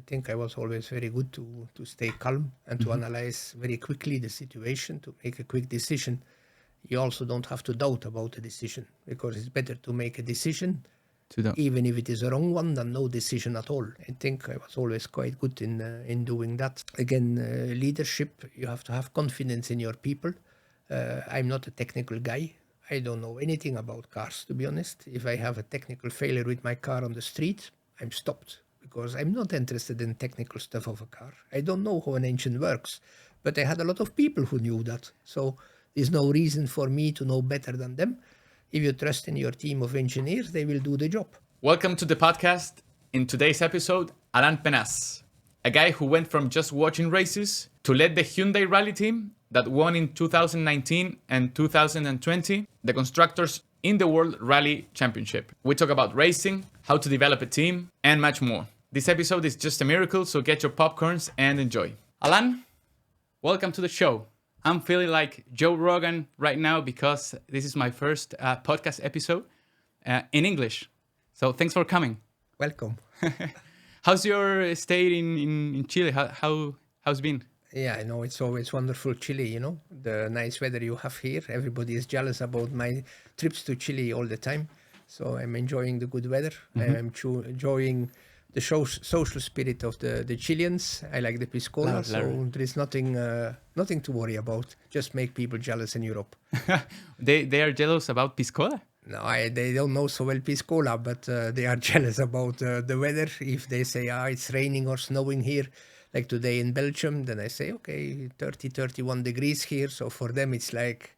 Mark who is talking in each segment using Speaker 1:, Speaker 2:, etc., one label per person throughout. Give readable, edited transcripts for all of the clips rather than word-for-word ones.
Speaker 1: think I was always very good to stay calm and to analyze very quickly the situation, to make a quick decision. You also don't have to doubt about a decision, because it's better to make a decision, even if it is a wrong one, than no decision at all. I think I was always quite good in doing that. Again, leadership, you have to have confidence in your people. I'm not a technical guy. I don't know anything about cars, to be honest. If I have a technical failure with my car on the street, I'm stopped, because I'm not interested in technical stuff of a car. I don't know how an engine works, but I had a lot of people who knew that. So there's no reason for me to know better than them. If you trust in your team of engineers, they will do the job.
Speaker 2: Welcome to the podcast. In today's episode, Alain Penasse, a guy who went from just watching races to lead the Hyundai rally team that won in 2019 and 2020 the Constructors in the World Rally Championship. We talk about racing, how to develop a team, and much more. This episode is just a miracle, so get your popcorns and enjoy. Alain, welcome to the show. I'm feeling like Joe Rogan right now because this is my first podcast episode in English. So thanks for coming.
Speaker 1: Welcome.
Speaker 2: How's your stay in Chile? How's it been?
Speaker 1: Yeah, I know, it's always wonderful Chile, you know, the nice weather you have here. Everybody is jealous about my trips to Chile all the time. So I'm enjoying the good weather. I'm enjoying the social spirit of the Chileans. I like the piscola, so there is nothing to worry about. Just make people jealous in Europe.
Speaker 2: They are jealous about piscola?
Speaker 1: No, they don't know so well piscola, but they are jealous about the weather. If they say, it's raining or snowing here, like today in Belgium, then I say, okay, 30, 31 degrees here. So for them, it's like,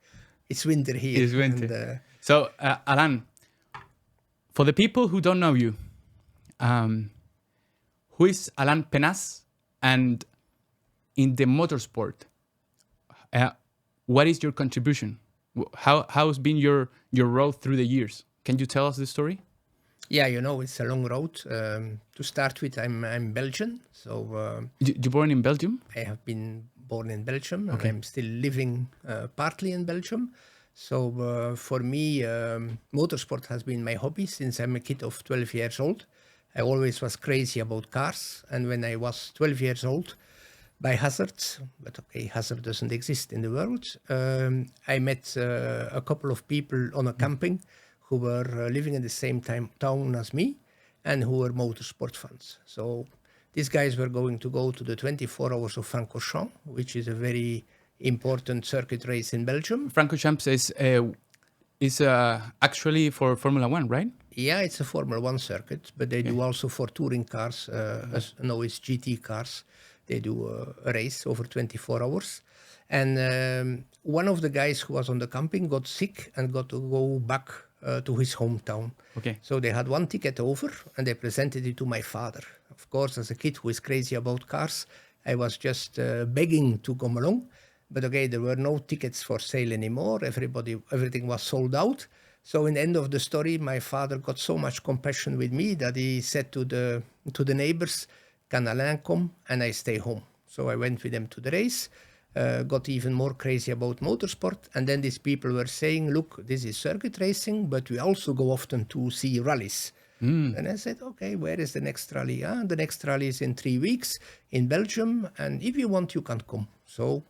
Speaker 1: it's winter here.
Speaker 2: It's winter. So, Alain, for the people who don't know you, who is Alain Penasse? And in the motorsport, what is your contribution? How's been your road through the years? Can you tell us the story?
Speaker 1: Yeah, you know, it's a long road. To start with, I'm Belgian. So
Speaker 2: you born in Belgium?
Speaker 1: I have been born in Belgium,
Speaker 2: Okay.
Speaker 1: and I'm still living partly in Belgium. So for me, motorsport has been my hobby since I'm a kid of 12 years old. I always was crazy about cars. And when I was 12 years old, by hazard, but okay, hazard doesn't exist in the world, I met a couple of people on a camping who were living in the same town as me and who were motorsport fans. So these guys were going to go to the 24 Hours of Francorchamps, which is a very important circuit race in Belgium.
Speaker 2: Francorchamps is actually for Formula One, right?
Speaker 1: Yeah, it's a Formula One circuit, but they do also for touring cars, it's GT cars. They do a race over 24 hours. And one of the guys who was on the camping got sick and got to go back to his hometown.
Speaker 2: Okay.
Speaker 1: So they had one ticket over and they presented it to my father. Of course, as a kid who is crazy about cars, I was just begging to come along. But okay, there were no tickets for sale anymore. Everything was sold out. So in the end of the story, my father got so much compassion with me that he said to the neighbors, "Can Alain come?" And I stay home. So I went with them to the race, got even more crazy about motorsport. And then these people were saying, look, this is circuit racing, but we also go often to see rallies. And I said, okay, where is the next rally? The next rally is in 3 weeks in Belgium. And if you want, you can come. So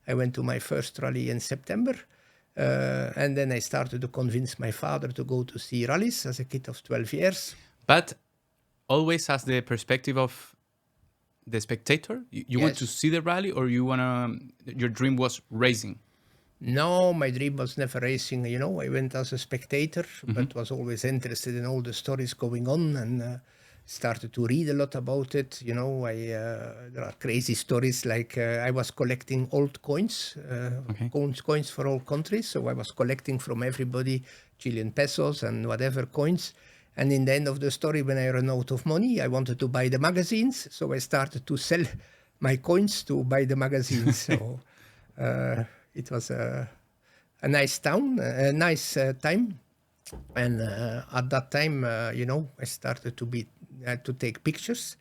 Speaker 1: I went to my first rally in September. And then I started to convince my father to go to see rallies as a kid of 12 years.
Speaker 2: But always has the perspective of the spectator? You want to see the rally, or your dream was racing?
Speaker 1: No, my dream was never racing. You know, I went as a spectator, but was always interested in all the stories going on and started to read a lot about it. You know, there are crazy stories like I was collecting old coins, coins for all countries. So I was collecting from everybody Chilean pesos and whatever coins. And in the end of the story, when I ran out of money, I wanted to buy the magazines. So I started to sell my coins to buy the magazines. So it was a nice town, a nice time. And at that time, I started to take pictures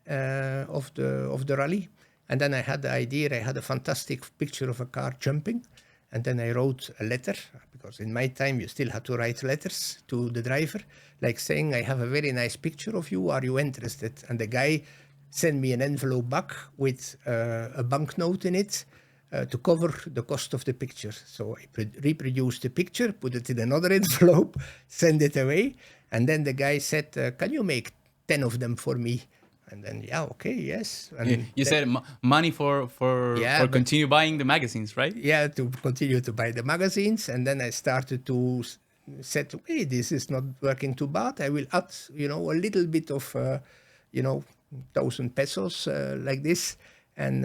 Speaker 1: of the rally. And then I had the idea, I had a fantastic picture of a car jumping. And then I wrote a letter, because in my time you still had to write letters to the driver, like saying, I have a very nice picture of you, are you interested? And the guy sent me an envelope back with a banknote in it to cover the cost of the picture. So I reproduced the picture, put it in another envelope, send it away. And then the guy said, can you make 10 of them for me? And then, yes. And
Speaker 2: you said money for continue buying the magazines, right?
Speaker 1: Yeah, to continue to buy the magazines. And then I started to said, hey, this is not working too bad. I will add, a little bit of, 1,000 pesos like this. And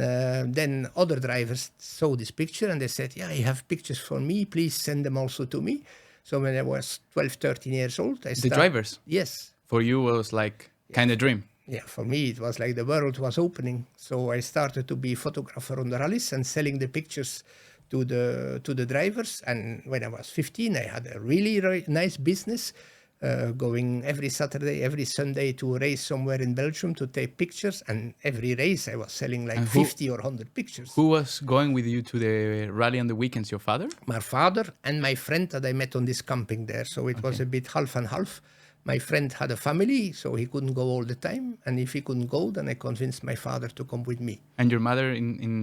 Speaker 1: then other drivers saw this picture and they said, yeah, you have pictures for me. Please send them also to me. So when I was 12, 13 years old, I started.
Speaker 2: The drivers?
Speaker 1: Yes.
Speaker 2: For you it was like kind of dream.
Speaker 1: Yeah, for me it was like the world was opening. So I started to be a photographer on the rallies and selling the pictures to the drivers. And when I was 15, I had a really nice business, going every Saturday, every Sunday to a race somewhere in Belgium to take pictures. And every race I was selling like 50 or 100 pictures.
Speaker 2: Who was going with you to the rally on the weekends? Your father?
Speaker 1: My father and my friend that I met on this camping there. So it was a bit half and half. My friend had a family, so he couldn't go all the time. And if he couldn't go, then I convinced my father to come with me.
Speaker 2: And your mother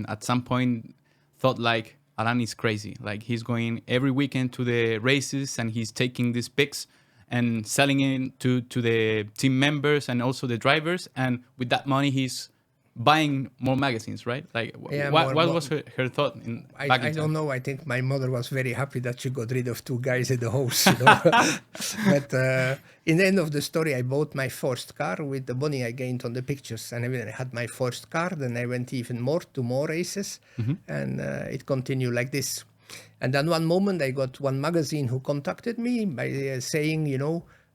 Speaker 2: at some point thought like, Alain is crazy. Like he's going every weekend to the races and he's taking these pics and selling it to the team members and also the drivers. And with that money, he's buying more magazines, right? Like,
Speaker 1: yeah,
Speaker 2: what was her thought?
Speaker 1: I don't know. I think my mother was very happy that she got rid of 2 guys in the house. But in the end of the story, I bought my first car with the money I gained on the pictures. And when I had my first car, then I went even more to more races. And it continued like this. And then one moment I got one magazine who contacted me by saying,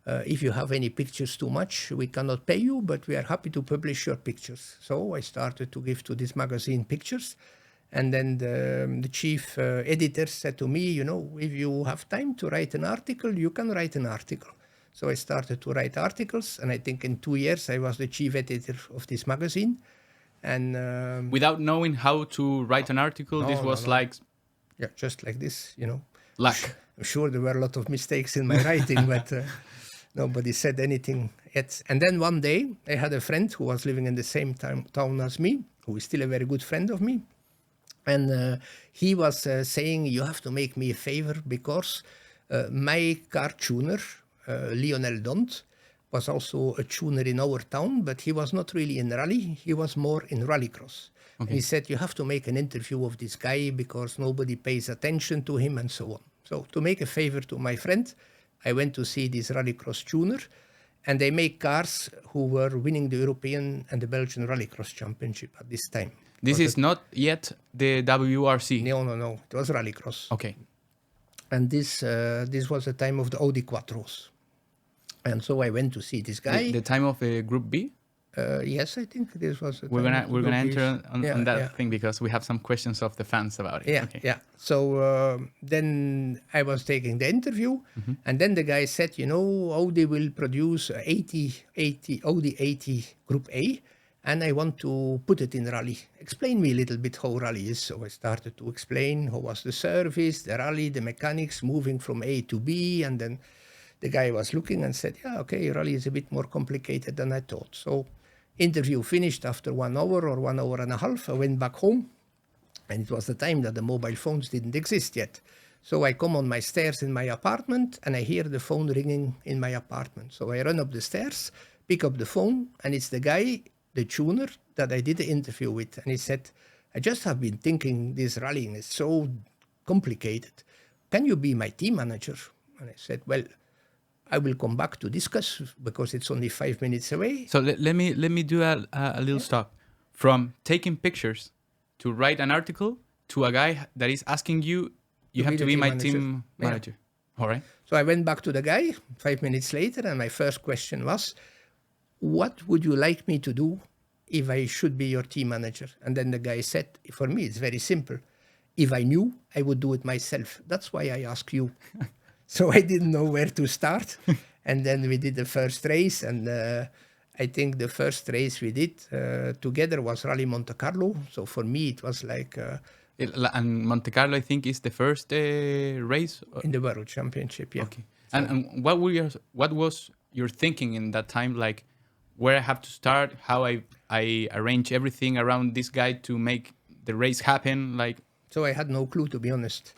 Speaker 1: if you have any pictures too much, we cannot pay you, but we are happy to publish your pictures. So I started to give to this magazine pictures. And then the chief editor said to me, if you have time to write an article, you can write an article. So I started to write articles. And I think in 2 years, I was the chief editor of this magazine. And
Speaker 2: without knowing how to write an article, this was like...
Speaker 1: Yeah, just like this,
Speaker 2: Luck.
Speaker 1: I'm sure there were a lot of mistakes in my writing, but nobody said anything yet. And then one day, I had a friend who was living in the same town as me, who is still a very good friend of me. And he was saying, you have to make me a favor because my car tuner, Lionel Dont, was also a tuner in our town, but he was not really in rally. He was more in rallycross. Okay. He said, you have to make an interview of this guy because nobody pays attention to him and so on. So to make a favor to my friend, I went to see this rallycross tuner, and they make cars who were winning the European and the Belgian rallycross championship at this time.
Speaker 2: This is not yet the WRC?
Speaker 1: No. It was rallycross.
Speaker 2: Okay.
Speaker 1: And this was the time of the Audi Quattros. And so I went to see this guy.
Speaker 2: The time of Group B?
Speaker 1: Yes, I think this was.
Speaker 2: We're gonna enter on that thing because we have some questions of the fans about it.
Speaker 1: Yeah, okay. Yeah. So then I was taking the interview, and then the guy said, Audi will produce Audi 80 Group A, and I want to put it in rally. Explain me a little bit how rally is. So I started to explain how was the service, the rally, the mechanics, moving from A to B, and then the guy was looking and said, yeah, okay, rally is a bit more complicated than I thought. So interview finished after 1 hour or 1 hour and a half. I went back home, and it was the time that the mobile phones didn't exist yet. So I come on my stairs in my apartment, and I hear the phone ringing in my apartment. So I run up the stairs, pick up the phone, and it's the guy, the tuner, that I did the interview with. And he said, I just have been thinking this rallying is so complicated. Can you be my team manager? And I said, well, I will come back to discuss because it's only 5 minutes away.
Speaker 2: So let me do a little stop. From taking pictures to write an article to a guy that is asking you have to be my team manager. All right.
Speaker 1: So I went back to the guy 5 minutes later, and my first question was, what would you like me to do if I should be your team manager? And then the guy said, for me, it's very simple. If I knew, I would do it myself. That's why I ask you. So I didn't know where to start. And then we did the first race. And I think the first race we did together was Rally Monte Carlo. So for me, it was like...
Speaker 2: and Monte Carlo, I think, is the first race?
Speaker 1: In the World Championship, yeah.
Speaker 2: Okay. So, and what was your thinking in that time? Like, where I have to start, how I arrange everything around this guy to make the race happen? Like,
Speaker 1: So I had no clue, to be honest.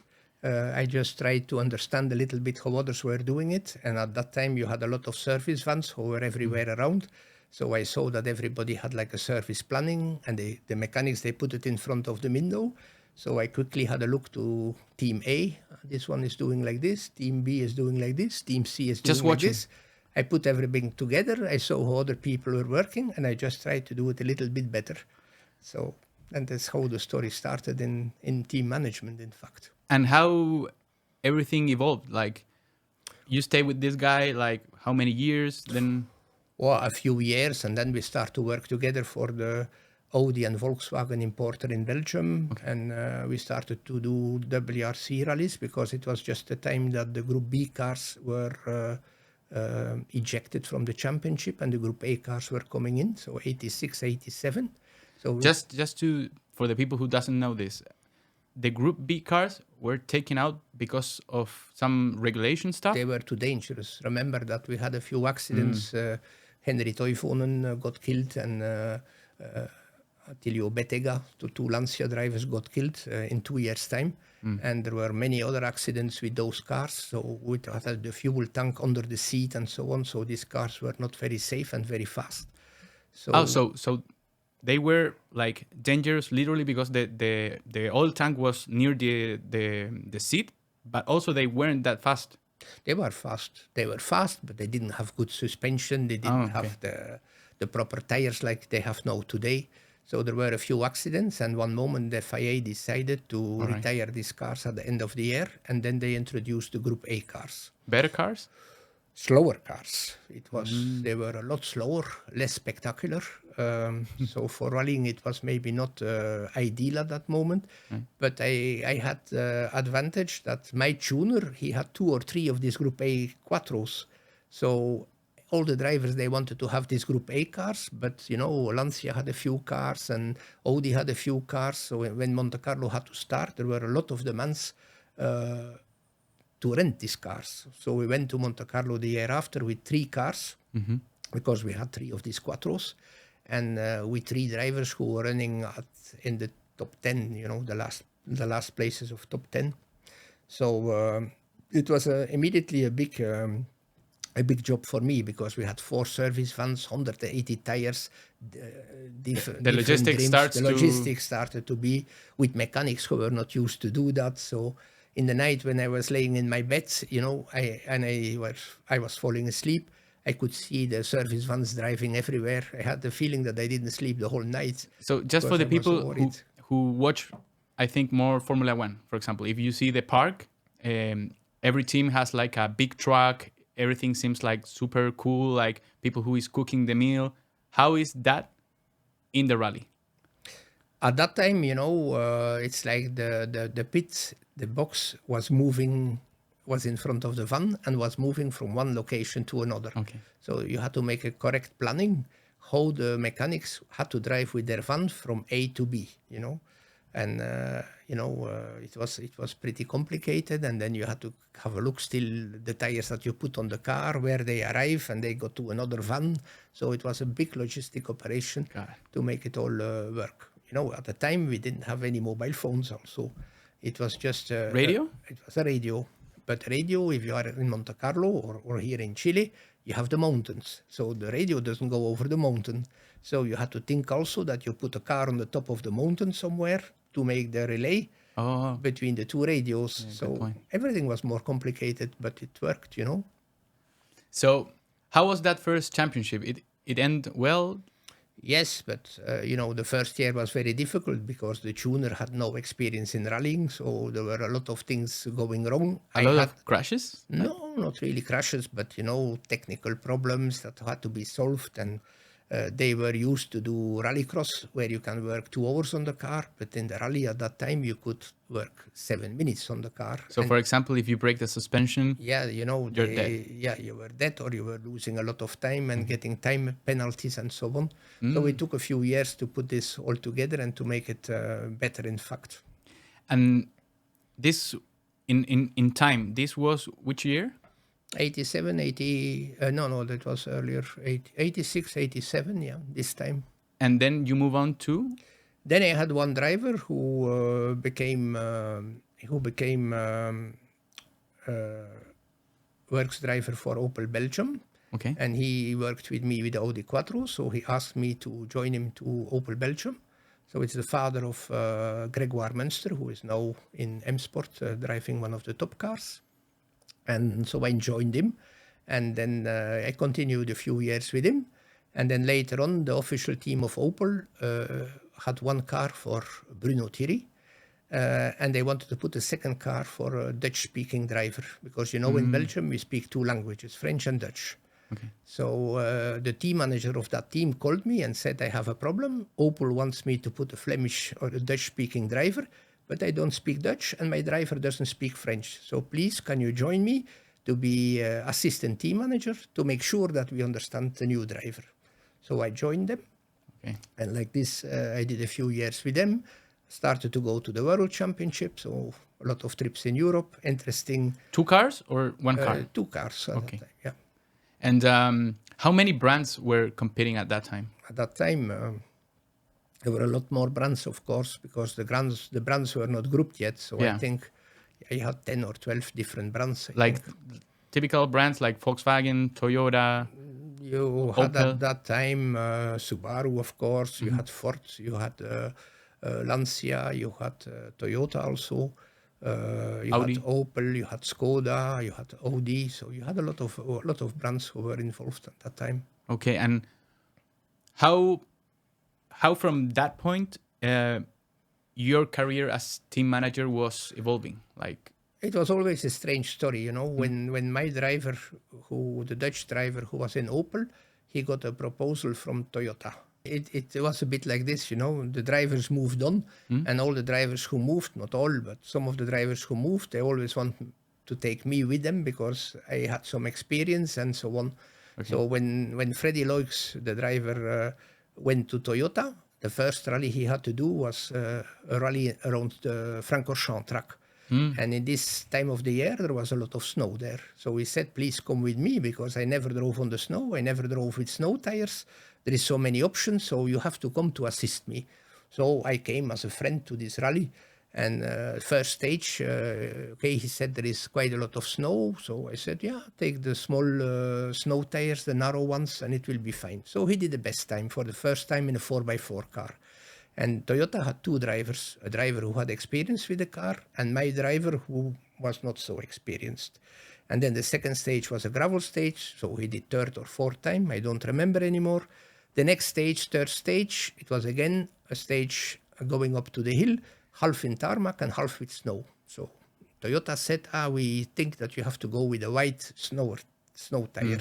Speaker 1: I just tried to understand a little bit how others were doing it. And at that time, you had a lot of service vans who were everywhere around. So I saw that everybody had like a service planning, and the mechanics, they put it in front of the window. So I quickly had a look to Team A. This one is doing like this. Team B is doing like this. Team C is doing like this. I put everything together. I saw how other people were working, and I just tried to do it a little bit better. So, and that's how the story started in team management, in fact.
Speaker 2: And how everything evolved. Like, you stay with this guy, like, how many years? Then,
Speaker 1: Well, a few years, and then we start to work together for the Audi and Volkswagen importer in Belgium. Okay. And we started to do WRC rallies, because it was just the time that the Group B cars were ejected from the championship, and the Group A cars were coming in, so 86, 87. So
Speaker 2: just to, for the people who doesn't know this, the Group B cars were taken out because of some regulation stuff?
Speaker 1: They were too dangerous. Remember that we had a few accidents. Henry Toivonen got killed, and Attilio Bettega, the two Lancia drivers, got killed in 2 years' time. And there were many other accidents with those cars. So we had the fuel tank under the seat and so on. So these cars were not very safe and very fast. So,
Speaker 2: so they were like dangerous literally because the oil tank was near the seat, but also they weren't that fast.
Speaker 1: They were fast. They were fast, but they didn't have good suspension. They didn't have the proper tires like they have now today. So there were a few accidents, and one moment the FIA decided to retire these cars at the end of the year, and then they introduced the Group A cars.
Speaker 2: Better cars?
Speaker 1: Slower cars. It was they were a lot slower, less spectacular. So for rallying, it was maybe not ideal at that moment. But I had the advantage that my tuner, he had 2 or 3 of these Group A Quattros. So all the drivers, they wanted to have these Group A cars, but, you know, Lancia had a few cars and Audi had a few cars. So when Monte Carlo had to start, there were a lot of demands to rent these cars. So we went to Monte Carlo the year after with 3 cars, because we had 3 of these Quattros, and with 3 drivers who were running in the top 10, you know, the last places of top 10. So it was immediately a big job for me, because we had 4 service vans, 180 tires.
Speaker 2: The logistics
Speaker 1: started to be with mechanics who were not used to do that. So in the night when I was laying in my bed, you know, I was falling asleep, I could see the service vans driving everywhere. I had the feeling that I didn't sleep the whole night.
Speaker 2: So just for the people who watch, I think, more Formula One, for example, if you see the park, every team has like a big truck. Everything seems like super cool, like people who is cooking the meal. How is that in the rally?
Speaker 1: At that time, you know, it's like the pit, the box was moving, was in front of the van and was moving from one location to another. Okay. So you had to make a correct planning how the mechanics had to drive with their van from A to B, you know. And, you know, it was pretty complicated. And then you had to have a look still, the tires that you put on the car, where they arrive, and they go to another van. So it was a big logistic operation to make it all work. You know, at the time, we didn't have any mobile phones also. It was just...
Speaker 2: radio?
Speaker 1: It was a radio. But radio, if you are in Monte Carlo or here in Chile, you have the mountains. So the radio doesn't go over the mountain. So you had to think also that you put a car on the top of the mountain somewhere to make the relay between the 2 radios. Yeah, so everything was more complicated, but it worked, you know.
Speaker 2: So how was that first championship? It ended well?
Speaker 1: Yes, but, you know, the first year was very difficult because the tuner had no experience in rallying. So there were a lot of things going wrong.
Speaker 2: A lot of crashes?
Speaker 1: No, not really crashes, but, you know, technical problems that had to be solved. And they were used to do rallycross, where you can work 2 hours on the car. But in the rally at that time, you could work 7 minutes on the car.
Speaker 2: So, for example, if you break the suspension,
Speaker 1: yeah, you know,
Speaker 2: you're dead.
Speaker 1: Yeah, you were dead, or you were losing a lot of time and getting time penalties and so on. So it took a few years to put this all together and to make it better, in fact.
Speaker 2: And this, in time, this was which year?
Speaker 1: 87, 80, no, that was earlier, 86, 87, yeah, this time.
Speaker 2: And then you move on to?
Speaker 1: Then I had one driver who became works driver for Opel Belgium.
Speaker 2: Okay.
Speaker 1: And he worked with me with the Audi Quattro, so he asked me to join him to Opel Belgium. So it's the father of Grégoire Munster, who is now in M Sport, driving one of the top cars. And so I joined him, and then I continued a few years with him. And then later on, the official team of Opel had one car for Bruno Thierry, and they wanted to put a second car for a Dutch-speaking driver, because, you know, in Belgium, we speak two languages, French and Dutch.
Speaker 2: Okay.
Speaker 1: So the team manager of that team called me and said, I have a problem. Opel wants me to put a Flemish or a Dutch-speaking driver, but I don't speak Dutch and my driver doesn't speak French. So please, can you join me to be assistant team manager to make sure that we understand the new driver? So I joined them.
Speaker 2: Okay.
Speaker 1: And like this, I did a few years with them, started to go to the World Championship, so a lot of trips in Europe, interesting.
Speaker 2: 2 cars or 1 car?
Speaker 1: 2 cars at that time, yeah.
Speaker 2: And how many brands were competing at that time?
Speaker 1: At that time, there were a lot more brands, of course, because the brands were not grouped yet. So I think I had 10 or 12 different brands.
Speaker 2: Like typical brands like Volkswagen, Toyota,
Speaker 1: you had at that time Subaru, of course. You had Ford, you had Lancia, you had Toyota also. You
Speaker 2: Audi.
Speaker 1: had Opel, you had Skoda, you had Audi. So you had a lot of brands who were involved at that time.
Speaker 2: Okay, and how from that point your career as team manager was evolving? Like,
Speaker 1: it was always a strange story, you know. When my driver, the Dutch driver who was in Opel, he got a proposal from Toyota. It was a bit like this, you know. The drivers moved on, and all the drivers who moved, not all, but some of the drivers who moved, they always want to take me with them because I had some experience and so on. Okay. So when Freddy Loix, the driver, went to Toyota, the first rally he had to do was a rally around the Francorchamps track. And in this time of the year, there was a lot of snow there. So he said, please come with me because I never drove on the snow. I never drove with snow tires. There is so many options, so you have to come to assist me. So I came as a friend to this rally. And first stage, he said there is quite a lot of snow. So I said, yeah, take the small snow tires, the narrow ones, and it will be fine. So he did the best time for the first time in a 4x4 car. And Toyota had 2 drivers, a driver who had experience with the car and my driver who was not so experienced. And then the second stage was a gravel stage, so he did 3rd or 4th time, I don't remember anymore. The next stage, 3rd stage, it was again a stage going up to the hill, half in tarmac and half with snow. So Toyota said, we think that you have to go with a white snow tire.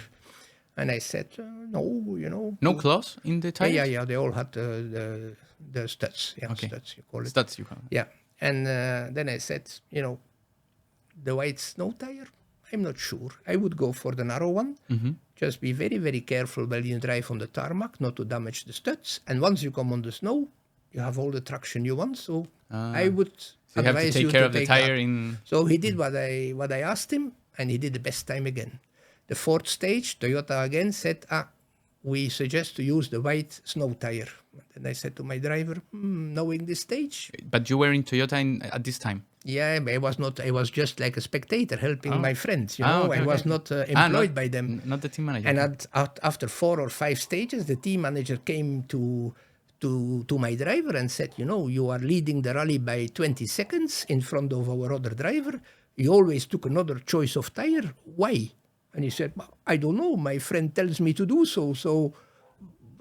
Speaker 1: And I said, no, you know.
Speaker 2: No claws in the tires?
Speaker 1: Yeah, they all had the studs. Yeah,
Speaker 2: okay.
Speaker 1: Studs, you call it.
Speaker 2: Studs, you call it.
Speaker 1: Yeah. And then I said, you know, the white snow tire, I'm not sure. I would go for the narrow one. Just be very, very careful when you drive on the tarmac, not to damage the studs. And once you come on the snow, you have all the traction you want. So I would advise you to take care of the tire. So he did what I asked him, and he did the best time again. The 4th stage, Toyota again said, we suggest to use the white snow tire. And I said to my driver, knowing this stage.
Speaker 2: But you were in Toyota at this time?
Speaker 1: Yeah, but I was just like a spectator helping my friends, you know. I was not employed by them.
Speaker 2: Not the team manager.
Speaker 1: And after 4 or 5 stages, the team manager came to my driver and said, you know, you are leading the rally by 20 seconds in front of our other driver. You always took another choice of tire. Why? And he said, I don't know. My friend tells me to do so. So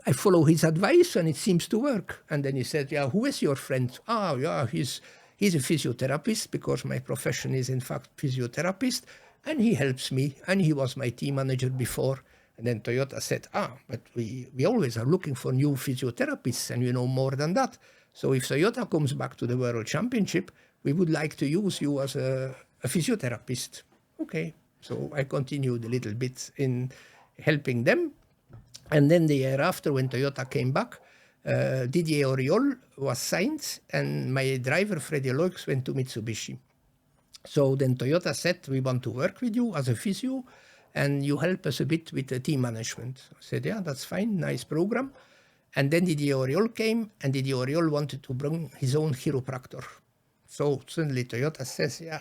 Speaker 1: I follow his advice and it seems to work. And then he said, yeah, who is your friend? Yeah, he's a physiotherapist because my profession is in fact physiotherapist. And he helps me. And he was my team manager before. And then Toyota said, but we always are looking for new physiotherapists and you know more than that. So if Toyota comes back to the World Championship, we would like to use you as a physiotherapist. Okay. So I continued a little bit in helping them. And then the year after, when Toyota came back, Didier Auriol was signed and my driver, Freddy Loix, went to Mitsubishi. So then Toyota said, we want to work with you as a physio. and you help us a bit with the team management. I said, yeah, that's fine, nice program. And then Didier Auriol came, and Didier Auriol wanted to bring his own chiropractor. So suddenly Toyota says, yeah,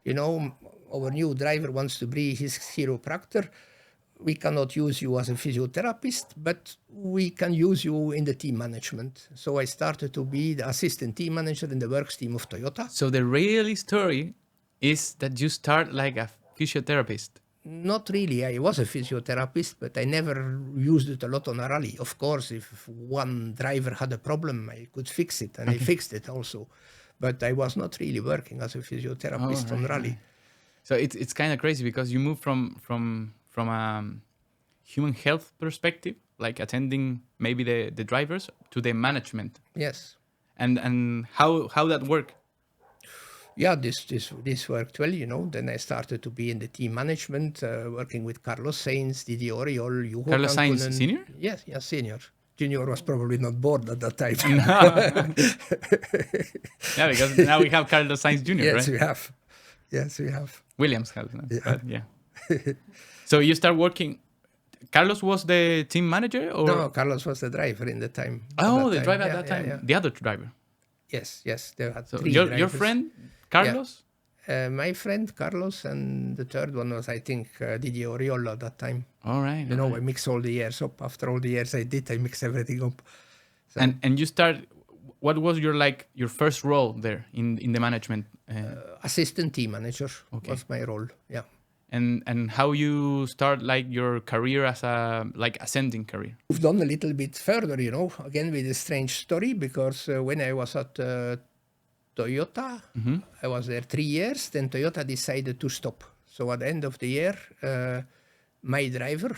Speaker 1: you know, our new driver wants to be his chiropractor. We cannot use you as a physiotherapist, but we can use you in the team management. So I started to be the assistant team manager in the works team of Toyota.
Speaker 2: So the real story is that you start like a physiotherapist.
Speaker 1: Not really. I was a physiotherapist, but I never used it a lot on a rally. Of course, if one driver had a problem, I could fix it, and I fixed it also. But I was not really working as a physiotherapist on rally.
Speaker 2: Right. So it's kind of crazy because you move from a human health perspective, like attending maybe the drivers, to the management.
Speaker 1: Yes.
Speaker 2: And how that work?
Speaker 1: Yeah, this worked well, you know. Then I started to be in the team management, working with Carlos Sainz, Didier Auriol, Juho
Speaker 2: Carlos Sainz
Speaker 1: Kankkunen.
Speaker 2: senior?
Speaker 1: Yes, senior. Junior was probably not born at that time.
Speaker 2: Yeah, because now we have Carlos Sainz Jr.,
Speaker 1: Yes,
Speaker 2: right?
Speaker 1: we have. Yes, we have.
Speaker 2: Williams has, no? But yeah. So you start working. Carlos was the team manager, or
Speaker 1: No, Carlos was the driver in the time.
Speaker 2: oh, the
Speaker 1: time.
Speaker 2: driver
Speaker 1: Yeah,
Speaker 2: at that time,
Speaker 1: yeah.
Speaker 2: the other driver.
Speaker 1: Yes. They had
Speaker 2: So
Speaker 1: three
Speaker 2: your
Speaker 1: drivers.
Speaker 2: friend Carlos.
Speaker 1: My friend Carlos, and the third one was, I think, Didier Auriol at that time.
Speaker 2: All right.
Speaker 1: You know, I mix all the years up. After all the years I did, I mix everything up. So,
Speaker 2: And you start. What was your first role there in the management?
Speaker 1: assistant team manager was my role. Yeah.
Speaker 2: And how you start like your career as a like ascending career?
Speaker 1: Moved on a little bit further, you know, again with a strange story, because when I was at Toyota, I was there 3 years, then Toyota decided to stop. So at the end of the year, my driver,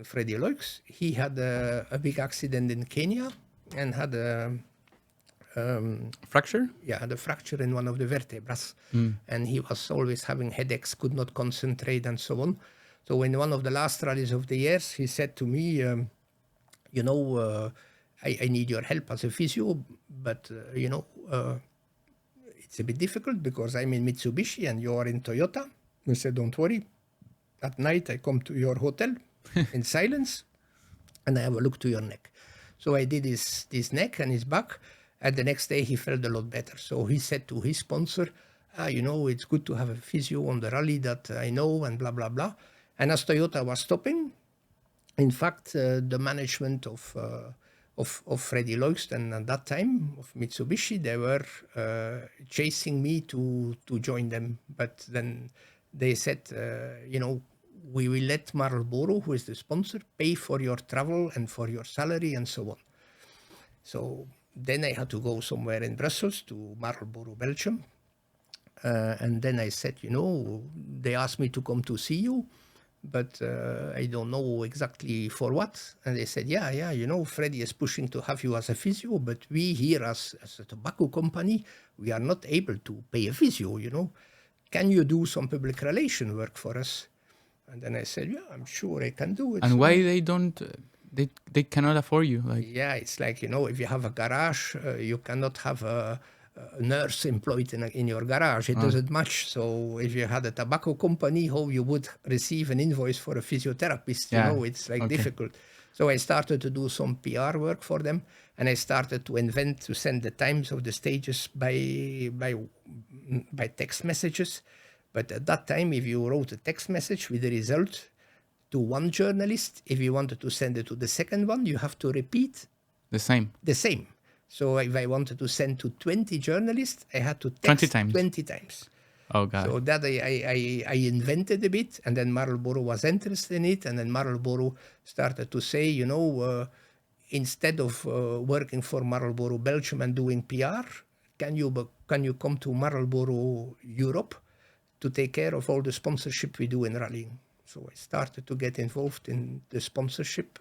Speaker 1: Freddy Loix, he had a big accident in Kenya and had a
Speaker 2: Fracture?
Speaker 1: had a fracture in one of the vertebrae. And he was always having headaches, could not concentrate, and so on. So in one of the last rallies of the years, he said to me, you know, I need your help as a physio, but, you know, it's a bit difficult because I'm in Mitsubishi and you are in Toyota. I said, don't worry. At night, I come to your hotel in silence and I have a look to your neck. So I did his neck and his back. And the next day he felt a lot better. So he said to his sponsor, you know, it's good to have a physio on the rally that I know, and blah, blah, blah. And as Toyota was stopping, in fact, the management of Freddy Loix and at that time of Mitsubishi, they were chasing me to join them. But then they said, you know, we will let Marlboro, who is the sponsor, pay for your travel and for your salary and so on. So then I had to go somewhere in Brussels to Marlboro, Belgium. And then I said, you know, they asked me to come to see you, but I don't know exactly for what. And they said, yeah, you know, Freddy is pushing to have you as a physio, but we here as a tobacco company, we are not able to pay a physio, you know. Can you do some public relation work for us? And then I said, yeah, I'm sure I can do it.
Speaker 2: And why they don't... They cannot afford you, like
Speaker 1: yeah, it's like, you know, if you have a garage, you cannot have a nurse employed in your garage. It doesn't match. So if you had a tobacco company, how you would receive an invoice for a physiotherapist, you know, it's like difficult. So I started to do some PR work for them, and I started to send the times of the stages by text messages. But at that time, if you wrote a text message with the result to one journalist, if you wanted to send it to the second one, you have to repeat
Speaker 2: the same.
Speaker 1: So if I wanted to send to 20 journalists, I had to text 20 times.
Speaker 2: Oh, God.
Speaker 1: So that I invented a bit, and then Marlboro was interested in it, and then Marlboro started to say, you know, instead of working for Marlboro Belgium and doing PR, can you come to Marlboro Europe to take care of all the sponsorship we do in rallying? So I started to get involved in the sponsorship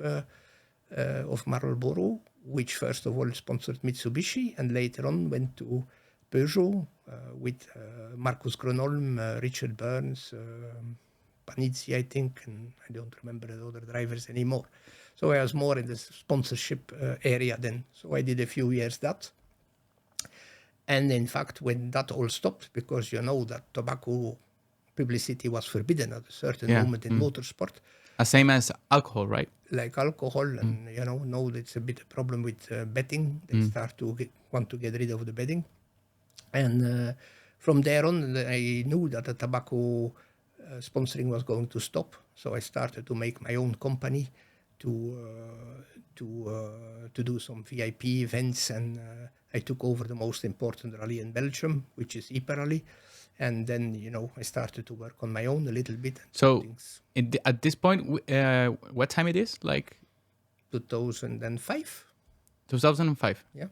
Speaker 1: of Marlboro, which first of all sponsored Mitsubishi, and later on went to Peugeot with Marcus Gronholm, Richard Burns, Panizzi, I think, and I don't remember the other drivers anymore. So I was more in the sponsorship area then. So I did a few years that. And in fact, when that all stopped, because you know that tobacco publicity was forbidden at a certain
Speaker 2: Yeah.
Speaker 1: moment in motorsport.
Speaker 2: Same as alcohol, right?
Speaker 1: Like alcohol, and now it's a bit a problem with betting. They start to want to get rid of the betting, and from there on, I knew that the tobacco sponsoring was going to stop. So I started to make my own company to do some VIP events, and I took over the most important rally in Belgium, which is Ypres Rally. And then, I started to work on my own a little bit.
Speaker 2: So at this point, what time it is? Like
Speaker 1: 2005.
Speaker 2: 2005.
Speaker 1: Yeah.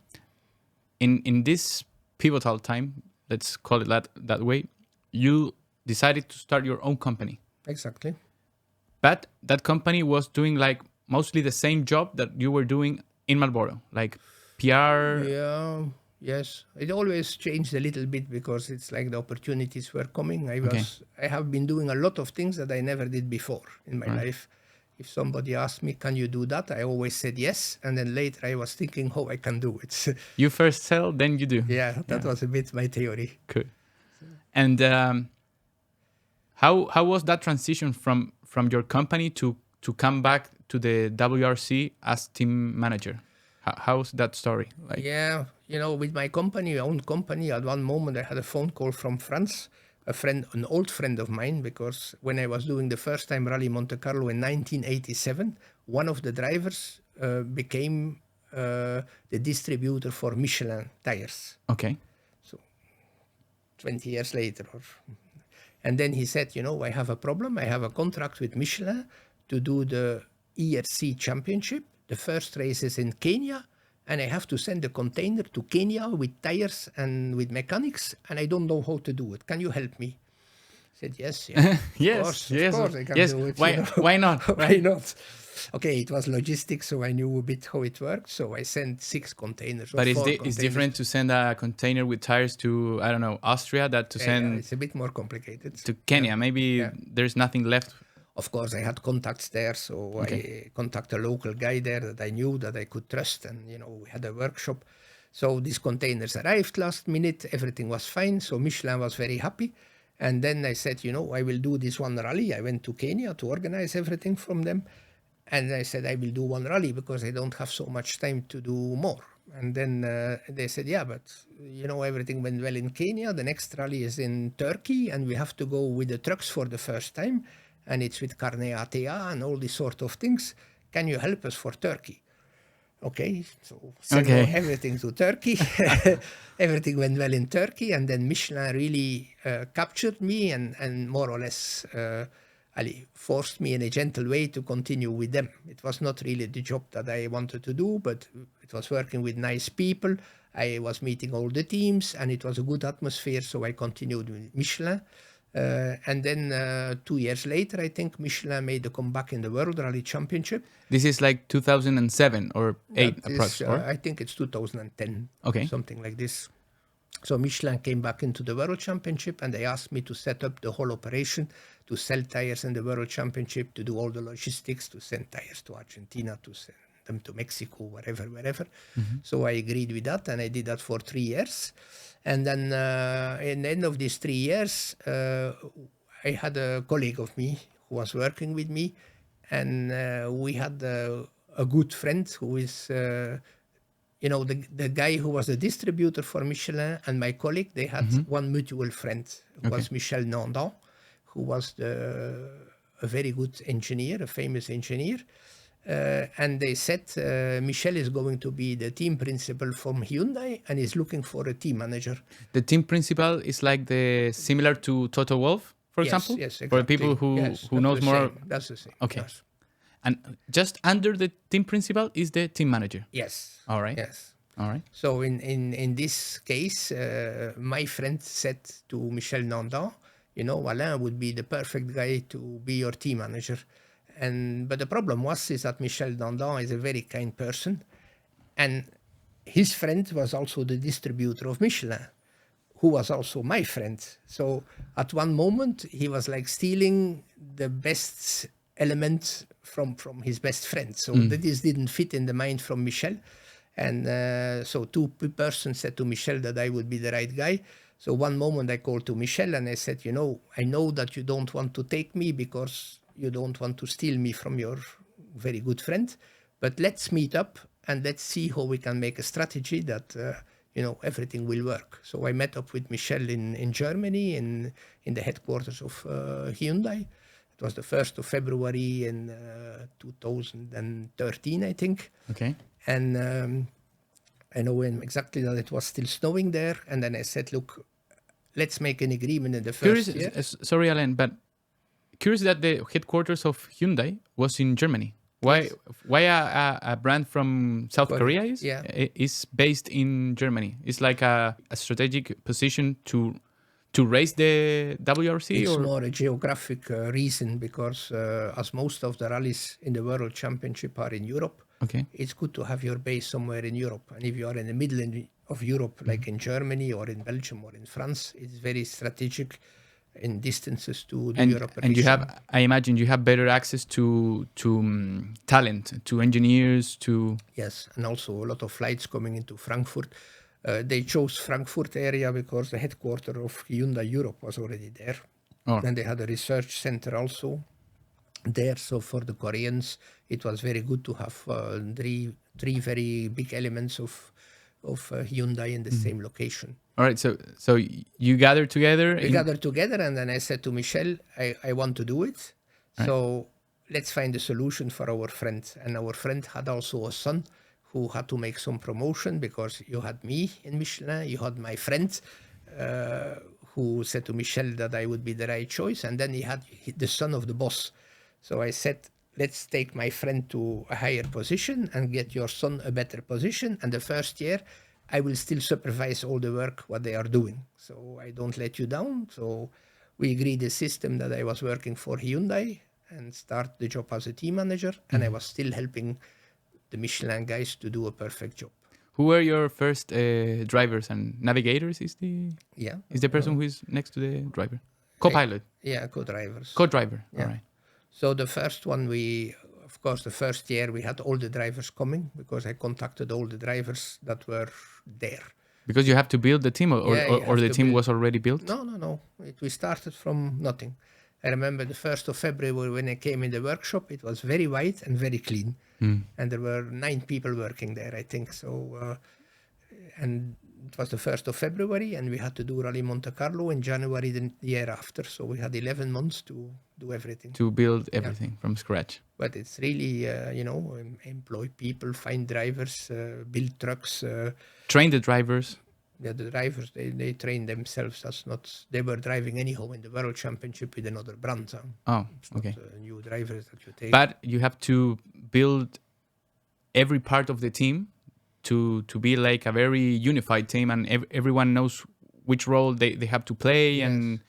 Speaker 2: In this pivotal time, let's call it that way, you decided to start your own company.
Speaker 1: Exactly.
Speaker 2: But that company was doing like mostly the same job that you were doing in Marlboro, like PR.
Speaker 1: Yeah. Yes, it always changed a little bit because it's like the opportunities were coming. I have been doing a lot of things that I never did before in my life. If somebody asked me, can you do that? I always said yes. And then later I was thinking how I can do it.
Speaker 2: You first sell, then you do.
Speaker 1: Yeah, that was a bit my theory.
Speaker 2: Cool. And how was that transition from your company to come back to the WRC as team manager? How's that story? Like?
Speaker 1: Yeah, with my company, own company, at one moment I had a phone call from France, an old friend of mine, because when I was doing the first time Rally Monte Carlo in 1987, one of the drivers became the distributor for Michelin tires.
Speaker 2: Okay.
Speaker 1: So 20 years later. And then he said, I have a problem. I have a contract with Michelin to do the WRC Championship. The first race is in Kenya, and I have to send a container to Kenya with tires and with mechanics, and I don't know how to do it. Can you help me? I said, yes.
Speaker 2: Yes,
Speaker 1: of course I can do it.
Speaker 2: Why not?
Speaker 1: Why not? Okay, it was logistics, so I knew a bit how it worked. So I sent 6 containers.
Speaker 2: But it's different to send a container with tires to, I don't know, Austria, that to send...
Speaker 1: it's a bit more complicated.
Speaker 2: To Kenya, maybe there's nothing left.
Speaker 1: Of course, I had contacts there, so I contacted a local guy there that I knew, that I could trust, and, we had a workshop. So these containers arrived last minute, everything was fine, so Michelin was very happy. And then I said, I will do this one rally. I went to Kenya to organize everything from them. And I said, I will do one rally because I don't have so much time to do more. And then they said, yeah, but, everything went well in Kenya. The next rally is in Turkey, and we have to go with the trucks for the first time. And it's with Carnet ATA and all these sort of things. Can you help us for Turkey? Okay, so send everything to Turkey. Everything went well in Turkey, and then Michelin really captured me and more or less forced me in a gentle way to continue with them. It was not really the job that I wanted to do, but it was working with nice people. I was meeting all the teams, and it was a good atmosphere, so I continued with Michelin. And then 2 years later, I think Michelin made a comeback in the World Rally Championship.
Speaker 2: This is like 2007 or 8 approximately?
Speaker 1: I think it's 2010, something like this. So Michelin came back into the World Championship, and they asked me to set up the whole operation, to sell tires in the World Championship, to do all the logistics, to send tires to Argentina, to send them to Mexico, wherever. Mm-hmm. So I agreed with that, and I did that for 3 years. And then in the end of these 3 years, I had a colleague of me who was working with me, and we had a good friend who is, the guy who was the distributor for Michelin and my colleague, they had one mutual friend, who was Michel Nandan, who was a very good engineer, a famous engineer. And they said, Michel is going to be the team principal from Hyundai and is looking for a team manager.
Speaker 2: The team principal is like similar to Toto Wolff, for example?
Speaker 1: Yes, exactly.
Speaker 2: For people who knows more.
Speaker 1: That's the same.
Speaker 2: Okay.
Speaker 1: Yes.
Speaker 2: And just under the team principal is the team manager?
Speaker 1: Yes.
Speaker 2: All right.
Speaker 1: Yes.
Speaker 2: All right.
Speaker 1: So in this case, my friend said to Michel Nandan, Alain would be the perfect guy to be your team manager. But the problem was that Michel Nandan is a very kind person, and his friend was also the distributor of Michelin, who was also my friend. So at one moment he was like stealing the best element from his best friend. So this didn't fit in the mind from Michel. And so two persons said to Michel that I would be the right guy. So one moment I called to Michel and I said, I know that you don't want to take me because you don't want to steal me from your very good friend, but let's meet up and let's see how we can make a strategy that, everything will work. So I met up with Michel in Germany, in the headquarters of Hyundai. It was the 1st of February in 2013, I think.
Speaker 2: Okay.
Speaker 1: And I know exactly that it was still snowing there. And then I said, look, let's make an agreement in the first year.
Speaker 2: Sorry, Alain, but curious that the headquarters of Hyundai was in Germany. Why a brand from South Korea is based in Germany? It's like a strategic position to race the WRC?
Speaker 1: It's more a geographic reason because as most of the rallies in the World Championship are in Europe, it's good to have your base somewhere in Europe. And if you are in the middle of Europe, like in Germany or in Belgium or in France, it's very strategic in distances to the Europe region.
Speaker 2: And you have, I imagine, you have better access to talent, to engineers, to...
Speaker 1: Yes, and also a lot of flights coming into Frankfurt. They chose Frankfurt area because the headquarters of Hyundai Europe was already there.
Speaker 2: Oh.
Speaker 1: And they had a research center also there. So for the Koreans, it was very good to have three very big elements of Hyundai in the same location.
Speaker 2: All right, so you gathered together?
Speaker 1: We gathered together, and then I said to Michel, I want to do it. Right. So let's find a solution for our friend. And our friend had also a son who had to make some promotion because you had me in Michelin, you had my friend who said to Michel that I would be the right choice. And then he had the son of the boss. So I said, let's take my friend to a higher position and get your son a better position. And the first year, I will still supervise all the work, what they are doing. So I don't let you down. So we agreed a system that I was working for Hyundai and start the job as a team manager. And I was still helping the Michelin guys to do a perfect job.
Speaker 2: Who were your first drivers and navigators? Is the person who is next to the driver? Co-pilot?
Speaker 1: Co-drivers.
Speaker 2: Co-driver,
Speaker 1: yeah.
Speaker 2: All right.
Speaker 1: So the first one, of course, the first year we had all the drivers coming because I contacted all the drivers that were there.
Speaker 2: Because you have to build the team or the team was already built?
Speaker 1: No. We started from nothing. I remember the 1st of February when I came in the workshop, it was very white and very clean. And there were 9 people working there, I think. So, and it was the 1st of February and we had to do Rally Monte Carlo in January the year after. So we had 11 months to do everything.
Speaker 2: To build everything from scratch.
Speaker 1: But it's really, employ people, find drivers, build trucks.
Speaker 2: Train the drivers.
Speaker 1: Yeah, the drivers, they train themselves. They were driving anyhow in the World Championship with another brand.
Speaker 2: It's
Speaker 1: not new drivers that you take.
Speaker 2: But you have to build every part of the team to be like a very unified team and everyone knows which role they have to play. And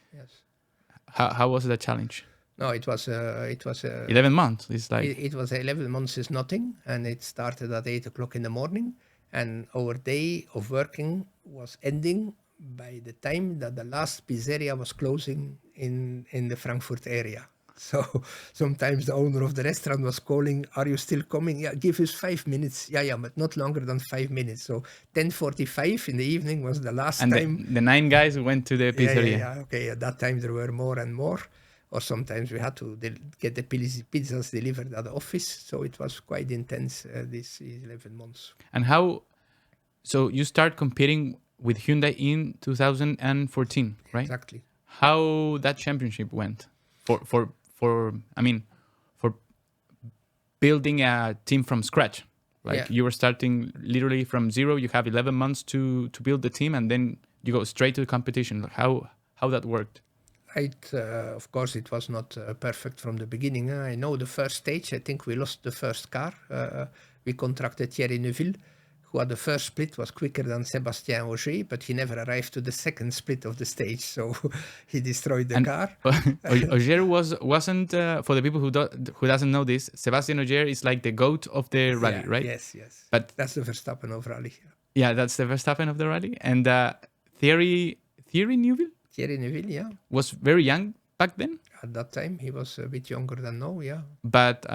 Speaker 2: how was the challenge?
Speaker 1: No, it was
Speaker 2: 11 months. It's like
Speaker 1: it was 11 months is nothing, and it started at 8:00 in the morning, and our day of working was ending by the time that the last pizzeria was closing in the Frankfurt area. So sometimes the owner of the restaurant was calling, "Are you still coming? Yeah, give us 5 minutes. Yeah, but not longer than 5 minutes." So 10:45 in the evening was the last time.
Speaker 2: And the 9 guys who went to the pizzeria.
Speaker 1: Yeah. Okay, at that time there were more and more. Or sometimes we had to get the pizzas delivered at the office. So it was quite intense, these 11 months.
Speaker 2: And so you start competing with Hyundai in 2014, right?
Speaker 1: Exactly.
Speaker 2: How that championship went for building a team from scratch. Like you were starting literally from zero. You have 11 months to build the team and then you go straight to the competition. How that worked?
Speaker 1: Of course, it was not perfect from the beginning. I know the first stage, I think we lost the first car. We contracted Thierry Neuville, who at the first split was quicker than Sebastian Ogier, but he never arrived to the second split of the stage, so he destroyed the car.
Speaker 2: Ogier wasn't for the people who doesn't know this. Sebastian Ogier is like the goat of the rally, right?
Speaker 1: Yes.
Speaker 2: But
Speaker 1: that's the Verstappen of rally.
Speaker 2: Yeah, that's the Verstappen of the rally. And Thierry Neuville.
Speaker 1: Thierry Neuville, yeah.
Speaker 2: Was very young back then?
Speaker 1: At that time, he was a bit younger than now, yeah.
Speaker 2: But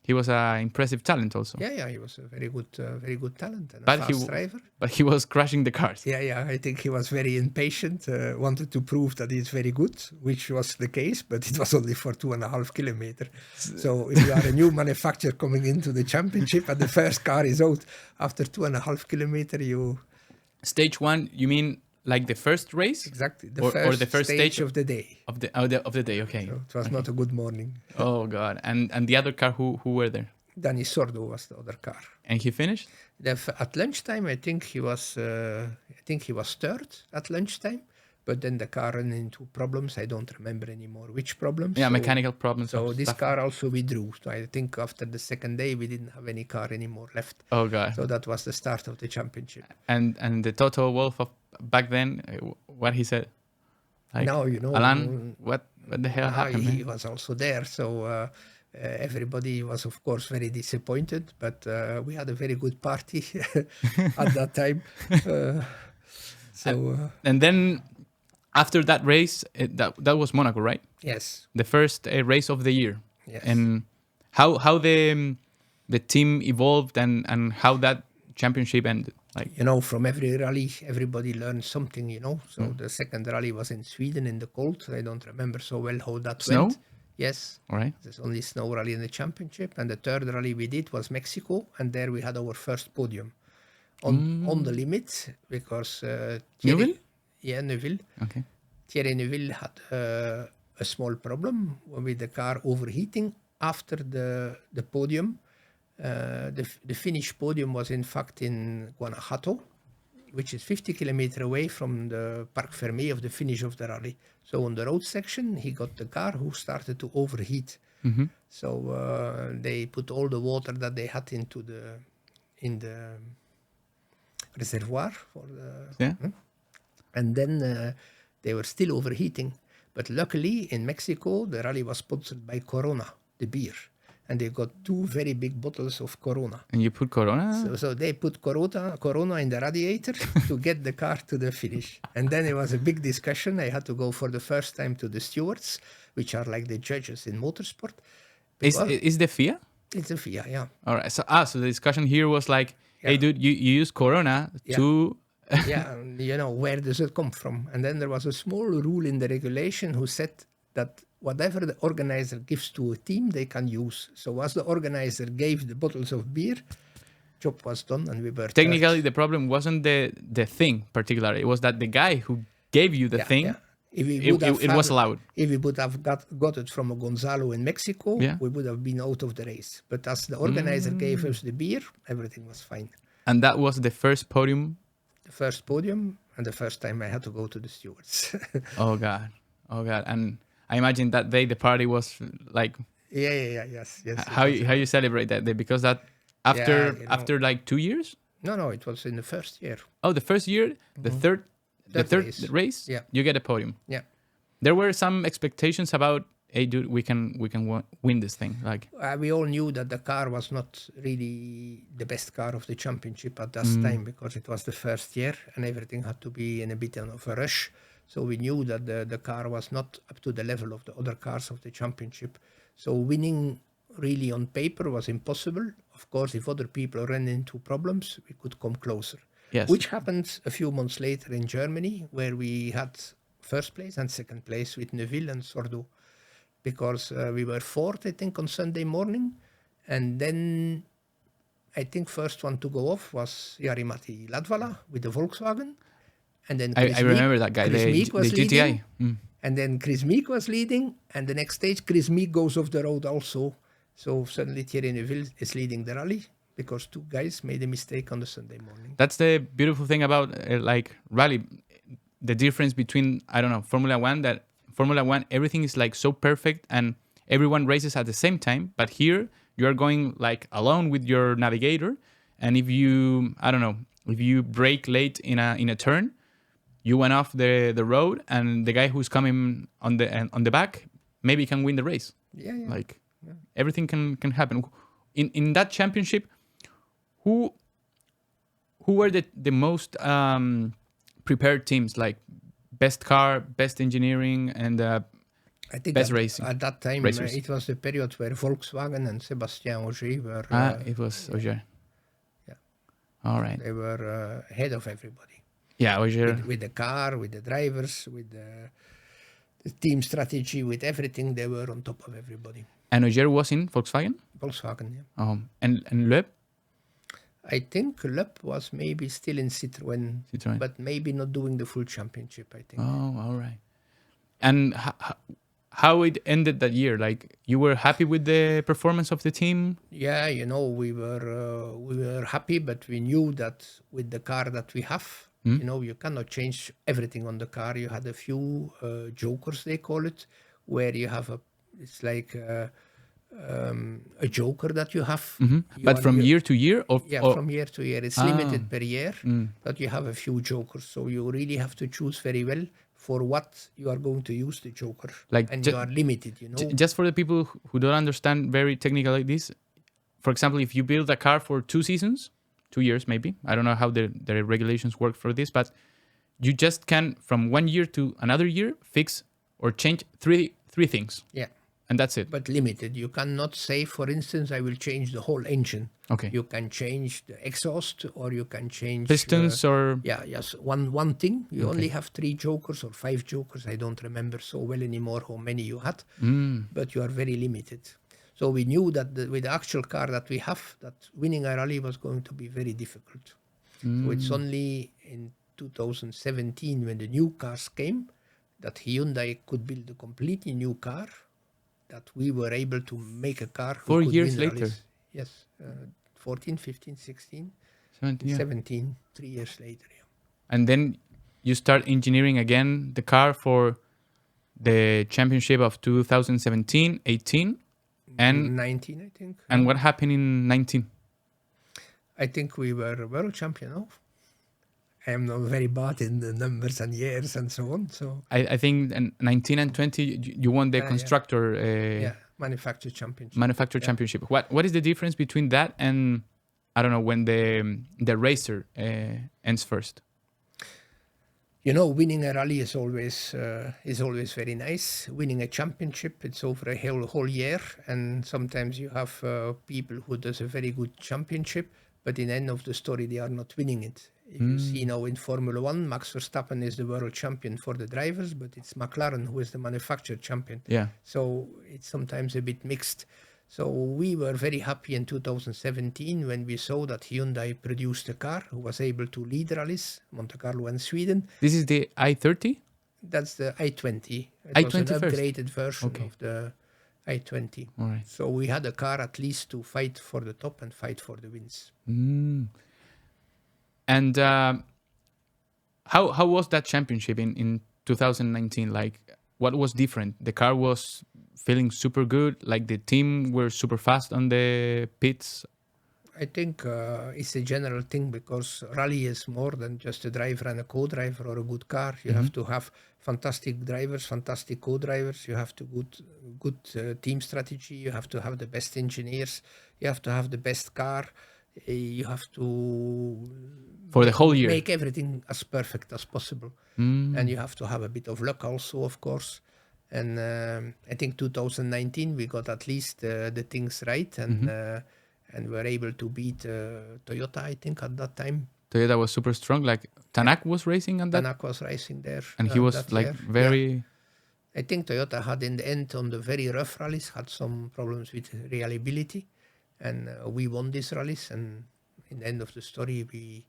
Speaker 2: He was an impressive talent also.
Speaker 1: Yeah, he was a very good talent and a
Speaker 2: But
Speaker 1: fast driver.
Speaker 2: But he was crashing the cars.
Speaker 1: Yeah, I think he was very impatient, wanted to prove that he's very good, which was the case, but it was only for 2.5 kilometers. So if you are a new manufacturer coming into the championship and the first car is out after 2.5 kilometers, you...
Speaker 2: Stage 1, you mean like the first race?
Speaker 1: Exactly,
Speaker 2: or the first stage
Speaker 1: of the day.
Speaker 2: Of the day, okay.
Speaker 1: So it was not a good morning.
Speaker 2: Oh God! And the other car, who were there?
Speaker 1: Danny Sordo was the other car.
Speaker 2: And he finished?
Speaker 1: At lunchtime, I think he was third at lunchtime. But then the car ran into problems. I don't remember anymore which problems.
Speaker 2: Yeah, mechanical problems.
Speaker 1: So this car also withdrew. So I think after the second day, we didn't have any car anymore left.
Speaker 2: Oh God!
Speaker 1: So that was the start of the championship.
Speaker 2: And the Toto Wolff of back then, what he said? Like,
Speaker 1: now
Speaker 2: Alain, what the hell happened?
Speaker 1: He was also there. So everybody was, of course, very disappointed. But we had a very good party at that time.
Speaker 2: And then after that race, that was Monaco, right?
Speaker 1: Yes.
Speaker 2: The first race of the year.
Speaker 1: Yes.
Speaker 2: And how the team evolved and how that championship ended. Like,
Speaker 1: from every rally, everybody learned something, So the second rally was in Sweden in the cold. I don't remember so well how that went.
Speaker 2: Snow?
Speaker 1: Yes.
Speaker 2: All right.
Speaker 1: There's only snow rally in the championship. And the third rally we did was Mexico. And there we had our first podium on the limit because...
Speaker 2: Neuville?
Speaker 1: Yeah, Neuville.
Speaker 2: Okay.
Speaker 1: Thierry Neuville had a small problem with the car overheating after the podium. The Finnish podium was in fact in Guanajuato, which is 50 kilometers away from the Parc Fermé of the finish of the rally. So on the road section, he got the car who started to overheat.
Speaker 2: Mm-hmm.
Speaker 1: So they put all the water that they had in the reservoir for the. And then they were still overheating. But luckily, in Mexico, the rally was sponsored by Corona, the beer. And they got 2 very big bottles of Corona.
Speaker 2: And you put Corona?
Speaker 1: So they put Corona in the radiator to get the car to the finish. And then it was a big discussion. I had to go for the first time to the stewards, which are like the judges in motorsport.
Speaker 2: Is the FIA?
Speaker 1: It's the FIA, yeah.
Speaker 2: All right. So the discussion here was like, hey, dude, you use Corona to...
Speaker 1: Yeah, where does it come from? And then there was a small rule in the regulation who said that whatever the organizer gives to a team, they can use. So as the organizer gave the bottles of beer, job was done and we were
Speaker 2: Technically, the problem wasn't the thing particularly. It was that the guy who gave you the thing, it was allowed.
Speaker 1: If we would have got it from a Gonzalo in Mexico, we would have been out of the race. But as the organizer gave us the beer, everything was fine.
Speaker 2: And that was the first podium?
Speaker 1: The first podium and the first time I had to go to the stewards.
Speaker 2: Oh, God. And I imagine that day the party was like...
Speaker 1: Yes.
Speaker 2: How you celebrate that day? Because that after like 2 years?
Speaker 1: No, it was in the first year.
Speaker 2: Oh, the first year? The third race?
Speaker 1: Yeah.
Speaker 2: You get a podium?
Speaker 1: Yeah.
Speaker 2: There were some expectations about, hey, dude, we can win this thing. Like
Speaker 1: we all knew that the car was not really the best car of the championship at that time because it was the first year and everything had to be in a bit of a rush. So we knew that the car was not up to the level of the other cars of the championship. So winning really on paper was impossible. Of course, if other people ran into problems, we could come closer.
Speaker 2: Yes.
Speaker 1: Which happened a few months later in Germany, where we had first place and second place with Neuville and Sordo. Because we were fourth, I think, on Sunday morning. And then I think first one to go off was Jari-Matti Latvala with the Volkswagen. And then
Speaker 2: I remember that guy, the GTI.
Speaker 1: And then Chris Meek was leading. And the next stage, Chris Meek goes off the road also. So suddenly Thierry Neuville is leading the rally because 2 guys made a mistake on the Sunday morning.
Speaker 2: That's the beautiful thing about rally. The difference between, I don't know, Formula 1, that Formula 1, everything is like so perfect and everyone races at the same time. But here you are going like alone with your navigator. And if you, I don't know, if you brake late in a turn, you went off the road and the guy who's coming on the back maybe can win the race.
Speaker 1: Yeah.
Speaker 2: Like everything can happen. In that championship, who were the most prepared teams? Like best car, best engineering, and
Speaker 1: I think
Speaker 2: best racing
Speaker 1: at that time
Speaker 2: racers.
Speaker 1: it was the period where Volkswagen and Sebastian Ogier were.
Speaker 2: It was Ogier.
Speaker 1: Yeah.
Speaker 2: All right.
Speaker 1: They were ahead of everybody.
Speaker 2: Yeah, Ogier.
Speaker 1: With the car, with the drivers, with the team strategy, with everything, they were on top of everybody.
Speaker 2: And Ogier was in Volkswagen?
Speaker 1: Volkswagen, yeah.
Speaker 2: And Loeb?
Speaker 1: I think Loeb was maybe still in Citroën, but maybe not doing the full championship, I think.
Speaker 2: Oh, all right. And how it ended that year? Like, you were happy with the performance of the team?
Speaker 1: Yeah, you know, we were happy, but we knew that with the car that we have, you know, you cannot change everything on the car. You had a few jokers, they call it, where you have it's like a joker that you have.
Speaker 2: But from year to year?
Speaker 1: From year to year. It's limited per year, but you have a few jokers. So you really have to choose very well for what you are going to use the joker. And you are limited, you know.
Speaker 2: Just for the people who don't understand very technical like this, for example, if you build a car for 2 seasons, 2 years maybe, I don't know how the regulations work for this, but you just can, from 1 year to another year, fix or change three things.
Speaker 1: Yeah.
Speaker 2: And that's it.
Speaker 1: But limited. You cannot say, for instance, I will change the whole engine.
Speaker 2: Okay.
Speaker 1: You can change the exhaust, or you can change
Speaker 2: pistons or
Speaker 1: one thing. You only have 3 jokers or 5 jokers. I don't remember so well anymore how many you had, but you are very limited. So we knew that with the actual car that we have, that winning a rally was going to be very difficult. So it's only in 2017 when the new cars came that Hyundai could build a completely new car, that we were able to make a car.
Speaker 2: 4 years later.
Speaker 1: Rallies. Yes, 14, 15, 16,
Speaker 2: 17,
Speaker 1: 17, 3 years later. Yeah.
Speaker 2: And then you start engineering again the car for the championship of 2017, 18, and
Speaker 1: 19, I think.
Speaker 2: And what happened in 19?
Speaker 1: I think we were world champion. No? I am not very bad in the numbers and years and so on. So
Speaker 2: I think in 19 and 20 you won the constructor
Speaker 1: manufacturer championship.
Speaker 2: Championship. What is the difference between that and, I don't know, when the racer ends first?
Speaker 1: You know, winning a rally is always very nice. Winning a championship, it's over a whole year, and sometimes you have people who does a very good championship, but in the end of the story they are not winning it. If you see now in Formula 1, Max Verstappen is the world champion for the drivers, but it's McLaren who is the manufacturer champion.
Speaker 2: Yeah.
Speaker 1: So it's sometimes a bit mixed. So we were very happy in 2017 when we saw that Hyundai produced a car who was able to lead rallies, Monte Carlo and Sweden.
Speaker 2: This is the i30?
Speaker 1: That's the i20.
Speaker 2: It
Speaker 1: was an upgraded version of the i20.
Speaker 2: All right.
Speaker 1: So we had a car at least to fight for the top and fight for the wins.
Speaker 2: And how was that championship in 2019? Like, what was different? The car was feeling super good, like the team were super fast on the pits.
Speaker 1: I think it's a general thing, because rally is more than just a driver and a co-driver or a good car. You have to have fantastic drivers, fantastic co-drivers. You have to good team strategy. You have to have the best engineers. You have to have the best car. You have to
Speaker 2: for the whole year
Speaker 1: make everything as perfect as possible, and you have to have a bit of luck also, of course. And I think 2019 we got at least the things right, and were able to beat Toyota, I think, at that time.
Speaker 2: Toyota was super strong. Like Tanak was racing on that.
Speaker 1: Tanak was racing there,
Speaker 2: and he was like very.
Speaker 1: Yeah. I think Toyota had in the end on the very rough rallies had some problems with reliability. And we won these rallies, and in the end of the story, we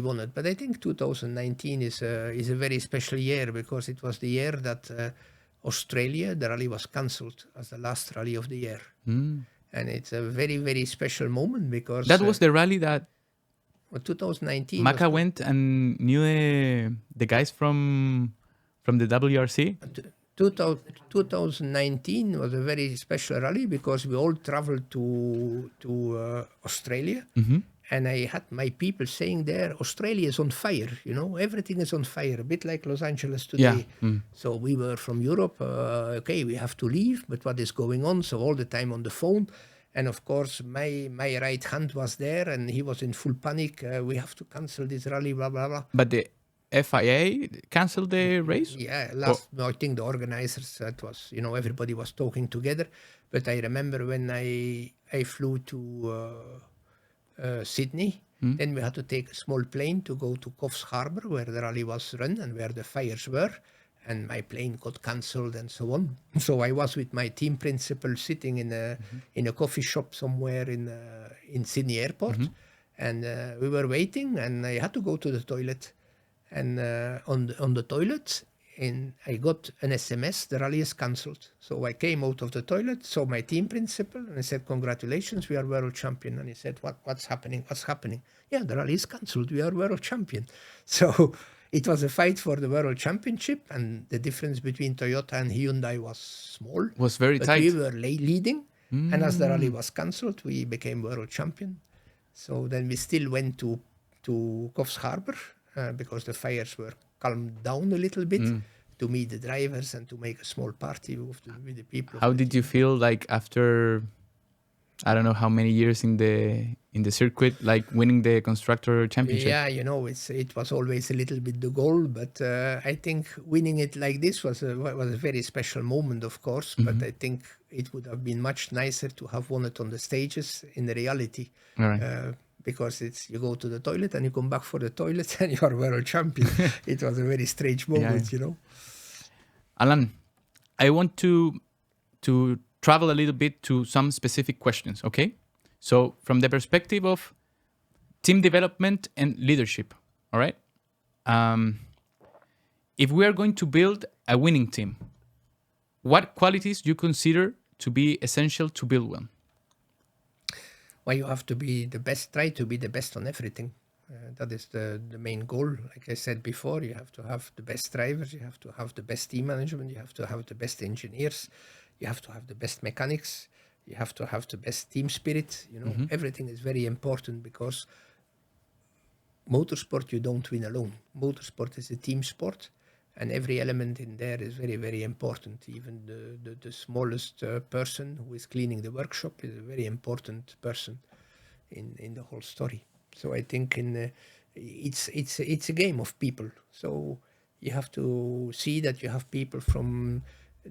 Speaker 1: won it. But I think 2019 is a very special year, because it was the year that Australia, the rally was cancelled as the last rally of the year. And it's a very, very special moment, because...
Speaker 2: That was the rally that...
Speaker 1: 2019...
Speaker 2: Maca went and knew the guys from the WRC?
Speaker 1: 2019 was a very special rally, because we all traveled to Australia, and I had my people saying there, Australia is on fire, you know, everything is on fire, a bit like Los Angeles today. So we were from Europe, okay, we have to leave, but what is going on? So all the time on the phone, and of course my right hand was there, and he was in full panic. We have to cancel this rally, blah blah blah.
Speaker 2: But the FIA cancel the race?
Speaker 1: Yeah, I think the organizers, that was, everybody was talking together. But I remember when I flew to Sydney, then we had to take a small plane to go to Coffs Harbour, where the rally was run and where the fires were. And my plane got cancelled and so on. So I was with my team principal sitting in a coffee shop somewhere in Sydney Airport. And we were waiting, and I had to go to the toilet. And on the toilet, I got an SMS, the rally is cancelled. So I came out of the toilet, saw my team principal, and I said, congratulations, we are world champion. And he said, what's happening? What's happening? Yeah, the rally is cancelled, we are world champion. So it was a fight for the world championship, and the difference between Toyota and Hyundai was small.
Speaker 2: Was very
Speaker 1: but
Speaker 2: tight.
Speaker 1: We were leading, and as the rally was cancelled, we became world champion. So then we still went to Coffs Harbour, because the fires were calmed down a little bit, to meet the drivers and to make a small party with the people.
Speaker 2: How did you feel like after, I don't know how many years in the circuit, like winning the Constructor Championship?
Speaker 1: Yeah, it was always a little bit the goal, but I think winning it like this was a very special moment, of course. But I think it would have been much nicer to have won it on the stages in the reality.
Speaker 2: All right.
Speaker 1: Because you go to the toilet and you come back for the toilet and you are world champion. It was a very strange moment,
Speaker 2: Alain, I want to travel a little bit to some specific questions, okay? So from the perspective of team development and leadership, all right? If we are going to build a winning team, what qualities do you consider to be essential to build one?
Speaker 1: Well, you have to be the best, try to be the best on everything. That is the main goal. Like I said before, you have to have the best drivers, you have to have the best team management, you have to have the best engineers, you have to have the best mechanics, you have to have the best team spirit. Everything is very important, because motorsport, you don't win alone. Motorsport is a team sport, and every element in there is very, very important. Even the smallest person who is cleaning the workshop is a very important person in the whole story. So I think it's a game of people. So you have to see that you have people from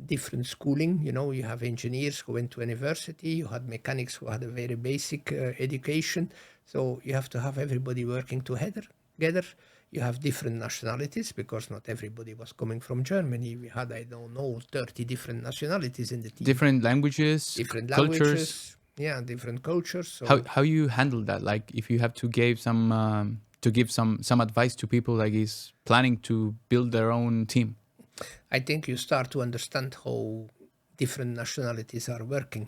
Speaker 1: different schooling. You have engineers who went to university, you had mechanics who had a very basic education. So you have to have everybody working together. You have different nationalities, because not everybody was coming from Germany. We had, 30 different nationalities in the team.
Speaker 2: Different languages, cultures.
Speaker 1: Yeah, different cultures.
Speaker 2: So how you handle that? Like, if you have to give some advice to people like is planning to build their own team.
Speaker 1: I think you start to understand how different nationalities are working.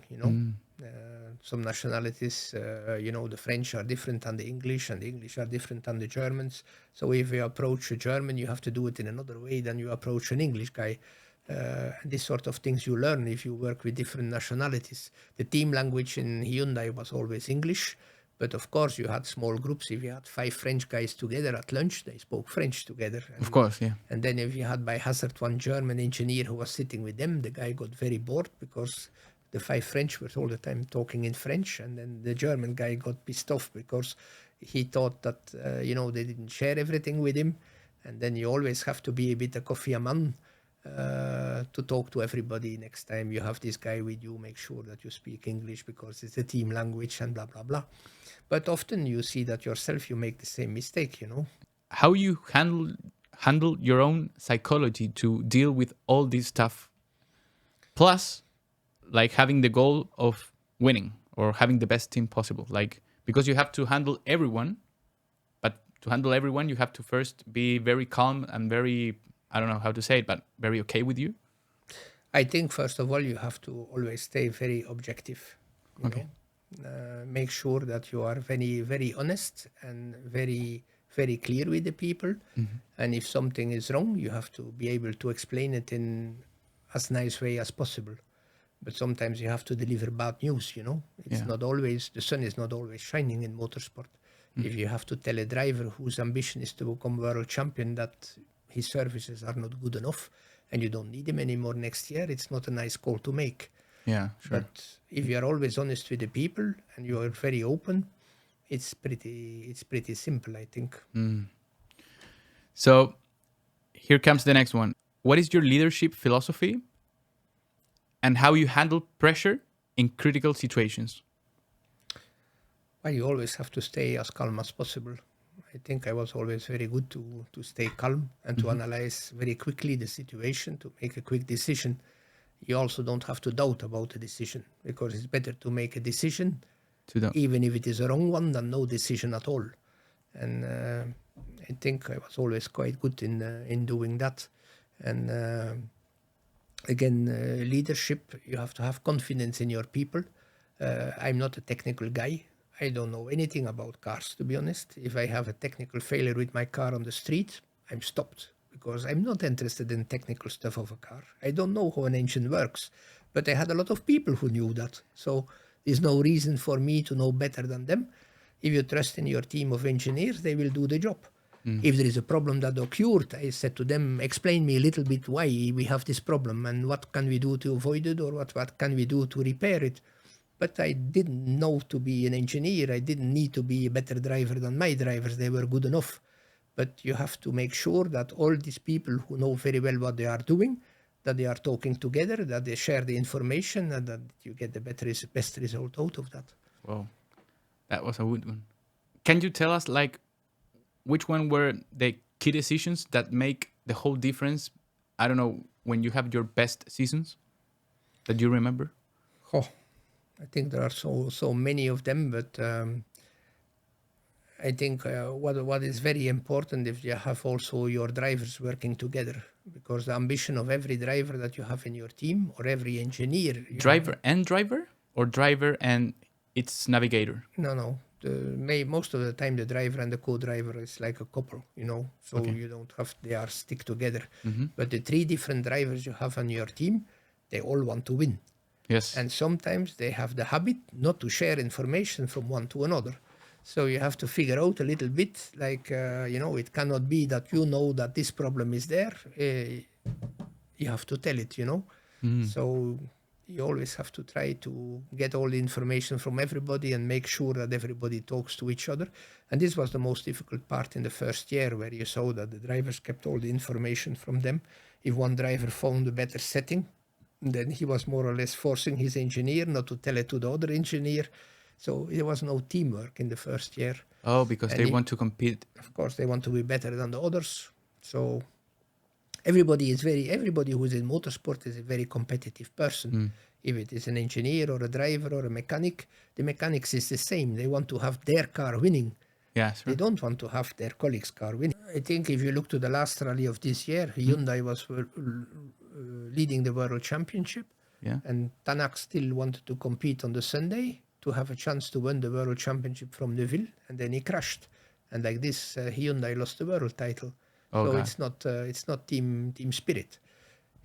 Speaker 1: Some nationalities, the French are different than the English, and the English are different than the Germans. So if you approach a German, you have to do it in another way than you approach an English guy. These sort of things you learn if you work with different nationalities. The team language in Hyundai was always English, but of course you had small groups. If you had 5 French guys together at lunch, they spoke French together.
Speaker 2: Of course, yeah.
Speaker 1: And then if you had by hazard one German engineer who was sitting with them, the guy got very bored, because the 5 French were all the time talking in French, and then the German guy got pissed off because he thought that, they didn't share everything with him. And then you always have to be a bit a coffee man to talk to everybody. Next time you have this guy with you, make sure that you speak English, because it's a team language and blah, blah, blah. But often you see that yourself, you make the same mistake,
Speaker 2: How you handle your own psychology to deal with all this stuff, plus like having the goal of winning or having the best team possible, like, because you have to handle everyone, but to handle everyone you have to first be very calm and very, I don't know how to say it, but very okay with you.
Speaker 1: I think first of all you have to always stay very objective.
Speaker 2: Okay.
Speaker 1: Make sure that you are very, very honest and very, very clear with the people. And if something is wrong, you have to be able to explain it in as nice way as possible. But sometimes you have to deliver bad news, It's not always, the sun is not always shining in motorsport. If you have to tell a driver whose ambition is to become world champion that his services are not good enough and you don't need him anymore next year, it's not a nice call to make.
Speaker 2: Yeah, sure.
Speaker 1: But if you are always honest with the people and you are very open, it's pretty simple, I think.
Speaker 2: So Here comes the next one. What is your leadership philosophy and how you handle pressure in critical situations?
Speaker 1: Well, you always have to stay as calm as possible. I think I was always very good to stay calm and to analyze very quickly the situation, to make a quick decision. You also don't have to doubt about the decision, because it's better to make a decision, even if it is a wrong one, than no decision at all. And I think I was always quite good in doing that. And again, leadership, you have to have confidence in your people. I'm not a technical guy. I don't know anything about cars, to be honest. If I have a technical failure with my car on the street, I'm stopped, because I'm not interested in technical stuff of a car. I don't know how an engine works, but I had a lot of people who knew that. So there's no reason for me to know better than them. If you trust in your team of engineers, they will do the job. If there is a problem that occurred, I said to them, explain me a little bit why we have this problem and what can we do to avoid it, or what can we do to repair it. But I didn't know to be an engineer. I didn't need to be a better driver than my drivers. They were good enough. But you have to make sure that all these people who know very well what they are doing, that they are talking together, that they share the information, and that you get the best result out of that.
Speaker 2: Wow, that was a good one. Can you tell us, like, which one were the key decisions that make the whole difference? I don't know, when you have your best seasons that you remember?
Speaker 1: Oh, I think there are so many of them, but I think what is very important if you have also your drivers working together, because the ambition of every driver that you have in your team, or every engineer.
Speaker 2: Driver or driver and its navigator?
Speaker 1: No. Most of the time the driver and the co-driver is like a couple, so you don't have, they are stick together. But the three different drivers you have on your team, they all want to win.
Speaker 2: Yes.
Speaker 1: And sometimes they have the habit not to share information from one to another. So you have to figure out a little bit, like, it cannot be that that this problem is there. You have to tell it, So you always have to try to get all the information from everybody and make sure that everybody talks to each other. And this was the most difficult part in the first year, where you saw that the drivers kept all the information from them. If one driver found a better setting, then he was more or less forcing his engineer not to tell it to the other engineer. So there was no teamwork in the first year.
Speaker 2: Oh, because they want to compete.
Speaker 1: Of course, they want to be better than the others. So everybody who is in motorsport is a very competitive person. If it is an engineer or a driver or a mechanic, the mechanics is the same. They want to have their car winning.
Speaker 2: Yeah, sure.
Speaker 1: They don't want to have their colleagues' car winning. I think if you look to the last rally of this year, Hyundai was leading the World Championship.
Speaker 2: Yeah.
Speaker 1: And Tanak still wanted to compete on the Sunday to have a chance to win the World Championship from Neuville, and then he crashed. And like this, Hyundai lost the world title.
Speaker 2: Oh,
Speaker 1: so
Speaker 2: God.
Speaker 1: it's not team spirit.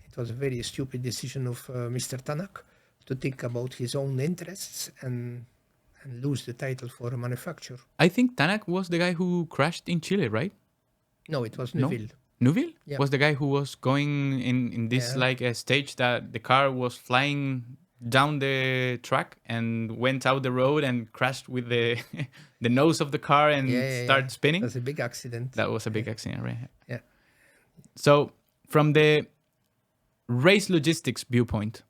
Speaker 1: It was a very stupid decision of Mr. Tanak to think about his own interests and lose the title for a manufacturer.
Speaker 2: I think Tanak was the guy who crashed in Chile, right?
Speaker 1: No, it was Neuville.
Speaker 2: Neuville?
Speaker 1: Yeah.
Speaker 2: Was the guy who was going in this like a stage that the car was flying down the track and went out the road and crashed with the the nose of the car and started spinning?
Speaker 1: That's a big accident.
Speaker 2: That was a big accident, right?
Speaker 1: Yeah.
Speaker 2: So from the race logistics viewpoint,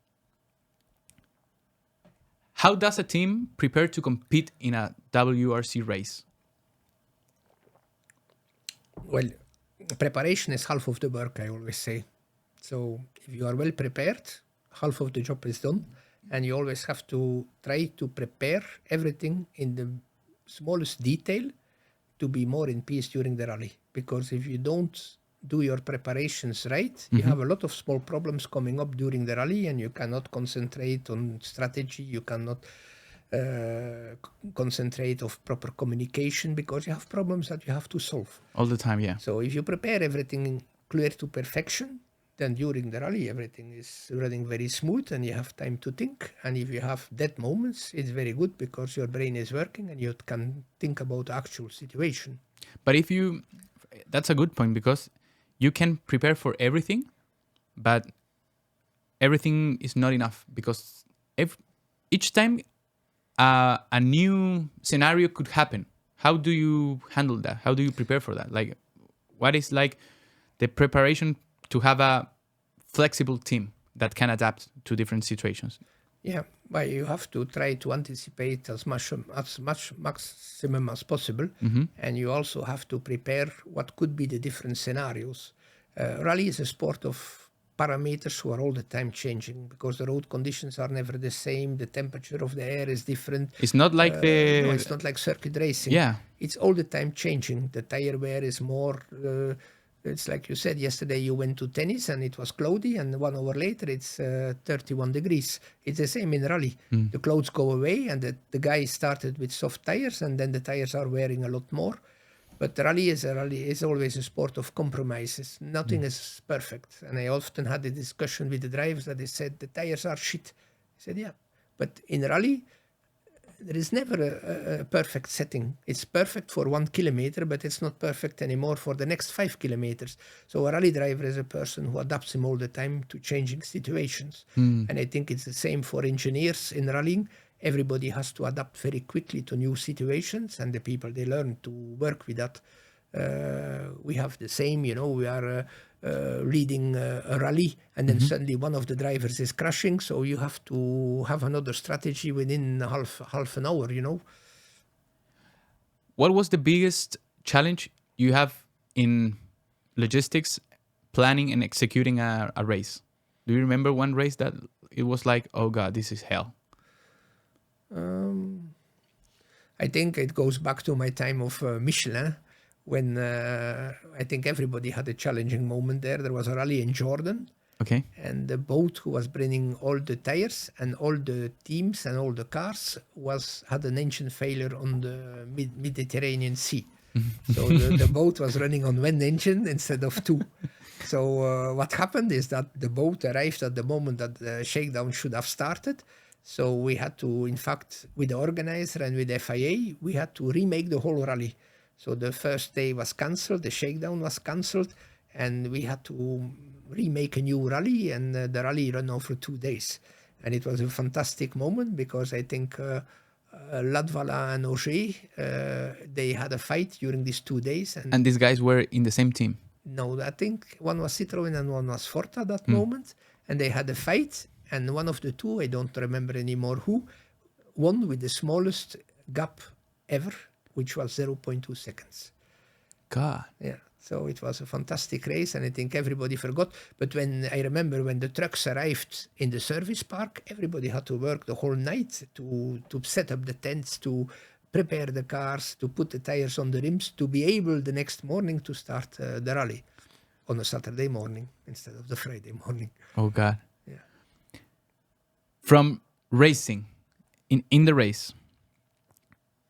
Speaker 2: how does a team prepare to compete in a WRC race?
Speaker 1: Well, preparation is half of the work, I always say. So if you are well prepared, half of the job is done. And you always have to try to prepare everything in the smallest detail to be more in peace during the rally. Because if you don't do your preparations right, you have a lot of small problems coming up during the rally, and you cannot concentrate on strategy. You cannot concentrate on proper communication, because you have problems that you have to solve.
Speaker 2: All the time, yeah.
Speaker 1: So if you prepare everything clear to perfection, then during the rally, everything is running very smooth and you have time to think. And if you have dead moments, it's very good, because your brain is working and you can think about the actual situation.
Speaker 2: But that's a good point, because you can prepare for everything, but everything is not enough, because each time a new scenario could happen. How do you handle that? How do you prepare for that? Like, what is like the preparation to have a flexible team that can adapt to different situations.
Speaker 1: Yeah, but you have to try to anticipate as much maximum as possible, and you also have to prepare what could be the different scenarios. Rally is a sport of parameters who are all the time changing because the road conditions are never the same. The temperature of the air is different.
Speaker 2: It's not like
Speaker 1: no, it's not like circuit racing.
Speaker 2: Yeah.
Speaker 1: It's all the time changing. The tire wear is more. It's like you said yesterday. You went to tennis and it was cloudy, and 1 hour later it's 31 degrees. It's the same in rally. The clouds go away, and the guy started with soft tires, and then the tires are wearing a lot more. But rally is always a sport of compromises. Nothing is perfect. And I often had a discussion with the drivers that they said the tires are shit. I said, yeah, but in rally, there is never a perfect setting. It's perfect for 1 kilometer, but it's not perfect anymore for the next 5 kilometers. So a rally driver is a person who adapts him all the time to changing situations. And I think it's the same for engineers in rallying. Everybody has to adapt very quickly to new situations, and the people, they learn to work with that. We have the same, we are leading a rally, and then suddenly one of the drivers is crashing, so you have to have another strategy within half an hour,
Speaker 2: What was the biggest challenge you have in logistics, planning and executing a race? Do you remember one race that it was like, oh God, this is hell?
Speaker 1: I think it goes back to my time of Michelin, when I think everybody had a challenging moment there. There was a rally in Jordan.
Speaker 2: Okay.
Speaker 1: And the boat who was bringing all the tires and all the teams and all the cars had an engine failure on the Mediterranean Sea. So the boat was running on one engine instead of two. So what happened is that the boat arrived at the moment that the shakedown should have started. So we had to, in fact, with the organizer and with the FIA, we had to remake the whole rally. So the first day was cancelled, the shakedown was cancelled, and we had to remake a new rally, and the rally ran over 2 days. And it was a fantastic moment because I think Latvala and Ogier, they had a fight during these 2 days.
Speaker 2: And these guys were in the same team?
Speaker 1: No, I think one was Citroën and one was Ford at that moment. And they had a fight. And one of the two, I don't remember anymore who, won with the smallest gap ever, which was 0.2 seconds.
Speaker 2: God.
Speaker 1: Yeah. So it was a fantastic race, and I think everybody forgot. But I remember when the trucks arrived in the service park, everybody had to work the whole night to set up the tents, to prepare the cars, to put the tires on the rims, to be able the next morning to start the rally on a Saturday morning instead of the Friday morning.
Speaker 2: Oh, God.
Speaker 1: Yeah.
Speaker 2: From racing, in the race,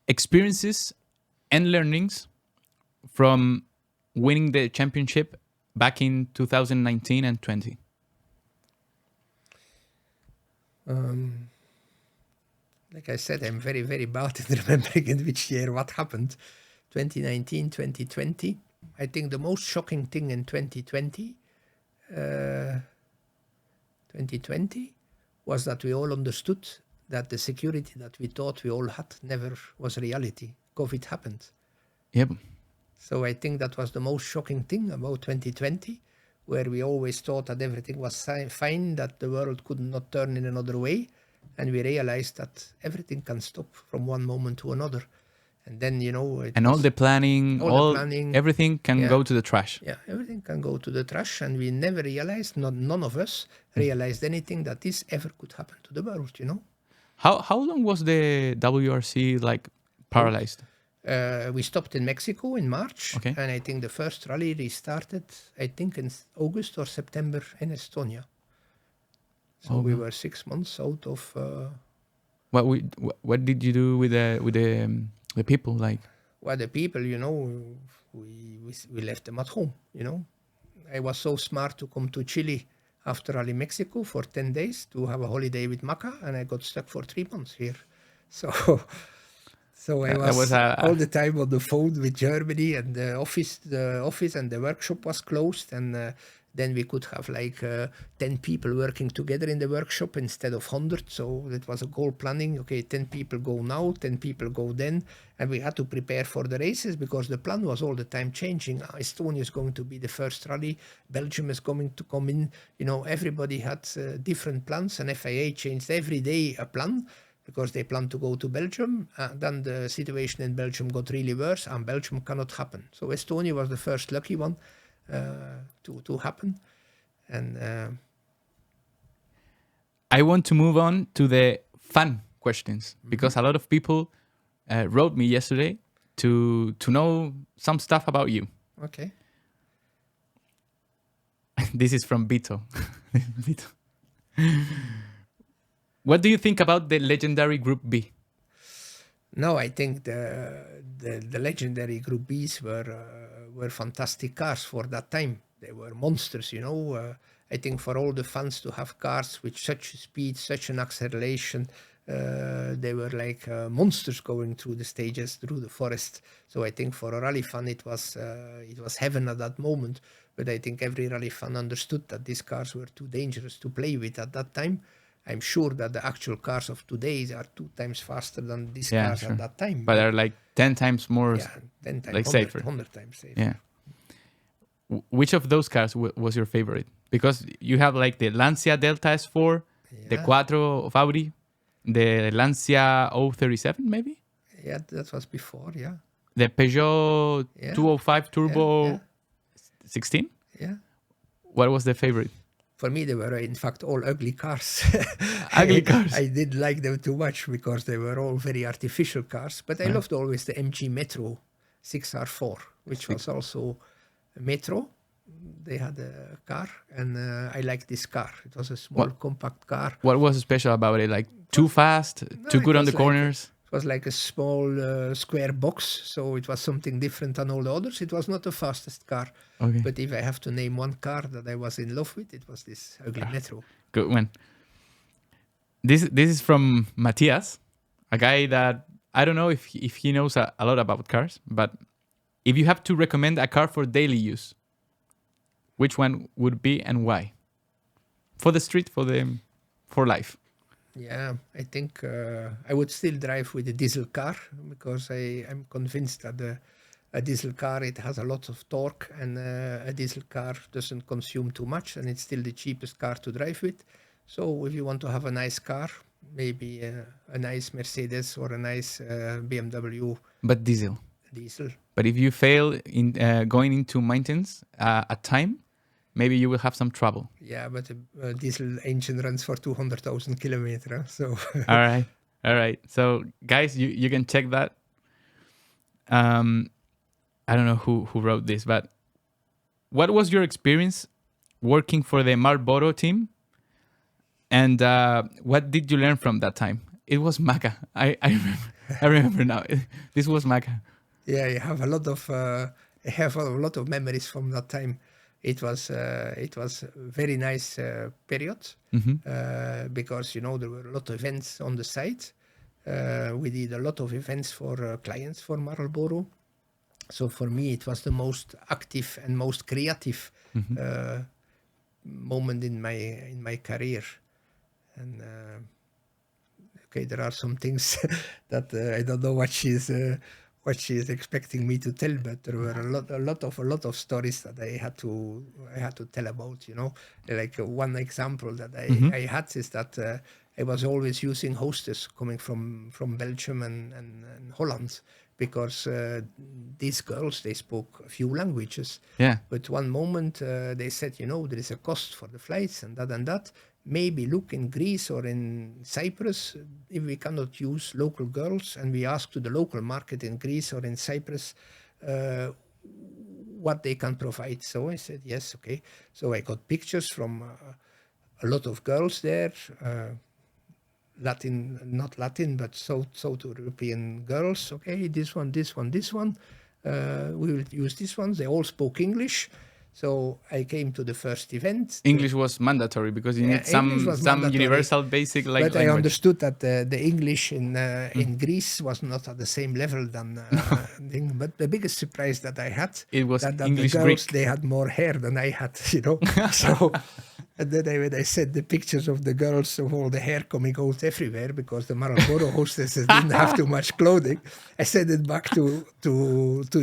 Speaker 2: experiences and learnings from winning the championship back in 2019 and 20?
Speaker 1: Like I said, I'm very, very bad at remembering in which year what happened. 2019, 2020. I think the most shocking thing in 2020 was that we all understood that the security that we thought we all had never was reality. COVID happened.
Speaker 2: Yep.
Speaker 1: So I think that was the most shocking thing about 2020, where we always thought that everything was fine, that the world could not turn in another way. And we realized that everything can stop from one moment to another. And then,
Speaker 2: all the planning, everything can go to the trash.
Speaker 1: Yeah, everything can go to the trash. And we never realized, none of us realized anything that this ever could happen to the world,
Speaker 2: How long was the WRC paralyzed?
Speaker 1: We stopped in Mexico in March,
Speaker 2: okay.
Speaker 1: And I think the first rally restarted, I think in August or September in Estonia. So we were 6 months out of.
Speaker 2: What did you do with the people
Speaker 1: Well, the people, we left them at home. I was so smart to come to Chile after Rally Mexico for 10 days to have a holiday with Maca, and I got stuck for 3 months here. So I was all the time on the phone with Germany, and the office and the workshop was closed, and then we could have like 10 people working together in the workshop instead of 100. So that was a goal planning. Okay, 10 people go now, 10 people go then. And we had to prepare for the races because the plan was all the time changing. Estonia is going to be the first rally. Belgium is going to come in. You know, everybody had different plans, and FIA changed every day a plan because they planned to go to Belgium. Then the situation in Belgium got really worse, and Belgium cannot happen. So Estonia was the first lucky one to happen. And
Speaker 2: I want to move on to the fun questions because a lot of people wrote me yesterday to know some stuff about you.
Speaker 1: Okay.
Speaker 2: This is from Vito. Vito. What do you think about the legendary Group B?
Speaker 1: No, I think the legendary Group Bs were fantastic cars for that time. They were monsters, you know. I think for all the fans to have cars with such speed, such an acceleration, they were like monsters going through the stages, through the forest. So I think for a rally fan, it was heaven at that moment. But I think every rally fan understood that these cars were too dangerous to play with at that time. I'm sure that the actual cars of today are 2 times faster than these cars at that time.
Speaker 2: But they're like 10 times more
Speaker 1: 10 times,
Speaker 2: like
Speaker 1: 100,
Speaker 2: safer.
Speaker 1: 100 times safer.
Speaker 2: Yeah. Which of those cars was your favorite? Because you have like the Lancia Delta S4, the Quattro of Audi, the Lancia 037 maybe?
Speaker 1: Yeah, that was before, yeah.
Speaker 2: The Peugeot 205 Turbo 16?
Speaker 1: Yeah.
Speaker 2: What was the favorite?
Speaker 1: For me, they were in fact all ugly cars.
Speaker 2: Ugly cars?
Speaker 1: I didn't like them too much because they were all very artificial cars. But I loved always the MG Metro 6R4, which was also a Metro. They had a car, and I liked this car. It was a small, compact car.
Speaker 2: What was special about it? Like too fast, too good on the corners?
Speaker 1: It was like a small square box, so it was something different than all the others. It was not the fastest car.
Speaker 2: Okay.
Speaker 1: But if I have to name one car that I was in love with, it was this ugly Metro.
Speaker 2: Good one. This is from Matthias, a guy that I don't know if he knows a lot about cars, but if you have to recommend a car for daily use, which one would be and why? For the street, for life.
Speaker 1: Yeah, I think I would still drive with a diesel car because I'm convinced that a diesel car, it has a lot of torque, and a diesel car doesn't consume too much, and it's still the cheapest car to drive with. So if you want to have a nice car, maybe a nice Mercedes or a nice BMW.
Speaker 2: But diesel.
Speaker 1: Diesel.
Speaker 2: But if you fail in going into maintenance at time, maybe you will have some trouble.
Speaker 1: Yeah, but a diesel engine runs for 200,000 kilometers. So.
Speaker 2: All right. So guys, you can check that. I don't know who wrote this, but what was your experience working for the Marlboro team? And what did you learn from that time? It was Maca. I remember. I remember now. This was Maca.
Speaker 1: Yeah, I have a lot of memories from that time. It was very nice period because there were a lot of events on the site. We did a lot of events for clients for Marlboro. So for me, it was the most active and most creative moment in my career. And okay, there are some things that I don't know what she's expecting me to tell, but there were a lot of stories that I had to tell about. Like one example that I had is that I was always using hostess coming from Belgium and Holland, because these girls, they spoke a few languages.
Speaker 2: Yeah.
Speaker 1: But one moment they said, there is a cost for the flights and that. Maybe look in Greece or in Cyprus if we cannot use local girls, and we ask to the local market in Greece or in Cyprus what they can provide. So I said, yes, okay. So I got pictures from a lot of girls there, not Latin, but South European girls. Okay, this one. We will use this one. They all spoke English. So I came to the first event.
Speaker 2: English was mandatory because you need some universal basic like
Speaker 1: but
Speaker 2: language.
Speaker 1: I understood that the English in Greece was not at the same level than thing. But the biggest surprise that I had,
Speaker 2: it was
Speaker 1: that
Speaker 2: English
Speaker 1: the girls,
Speaker 2: Greek.
Speaker 1: they had more hair than I had, So, and then when I said the pictures of the girls of all the hair coming out everywhere because the Marlboro hostesses didn't have too much clothing, I sent it back to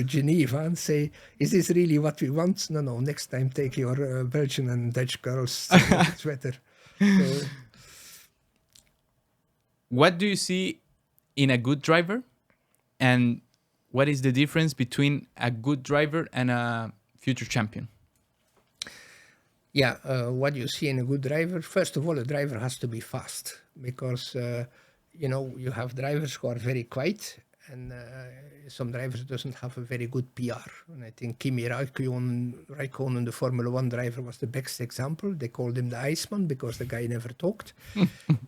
Speaker 1: Geneva and say, is this really what we want? No, next time take your Belgian and Dutch girls sweater. So,
Speaker 2: what do you see in a good driver, and what is the difference between a good driver and a future champion?
Speaker 1: Yeah, what you see in a good driver, first of all, a driver has to be fast because, you have drivers who are very quiet and some drivers doesn't have a very good PR. And I think Kimi Räikkönen, the Formula 1 driver, was the best example. They called him the Iceman because the guy never talked,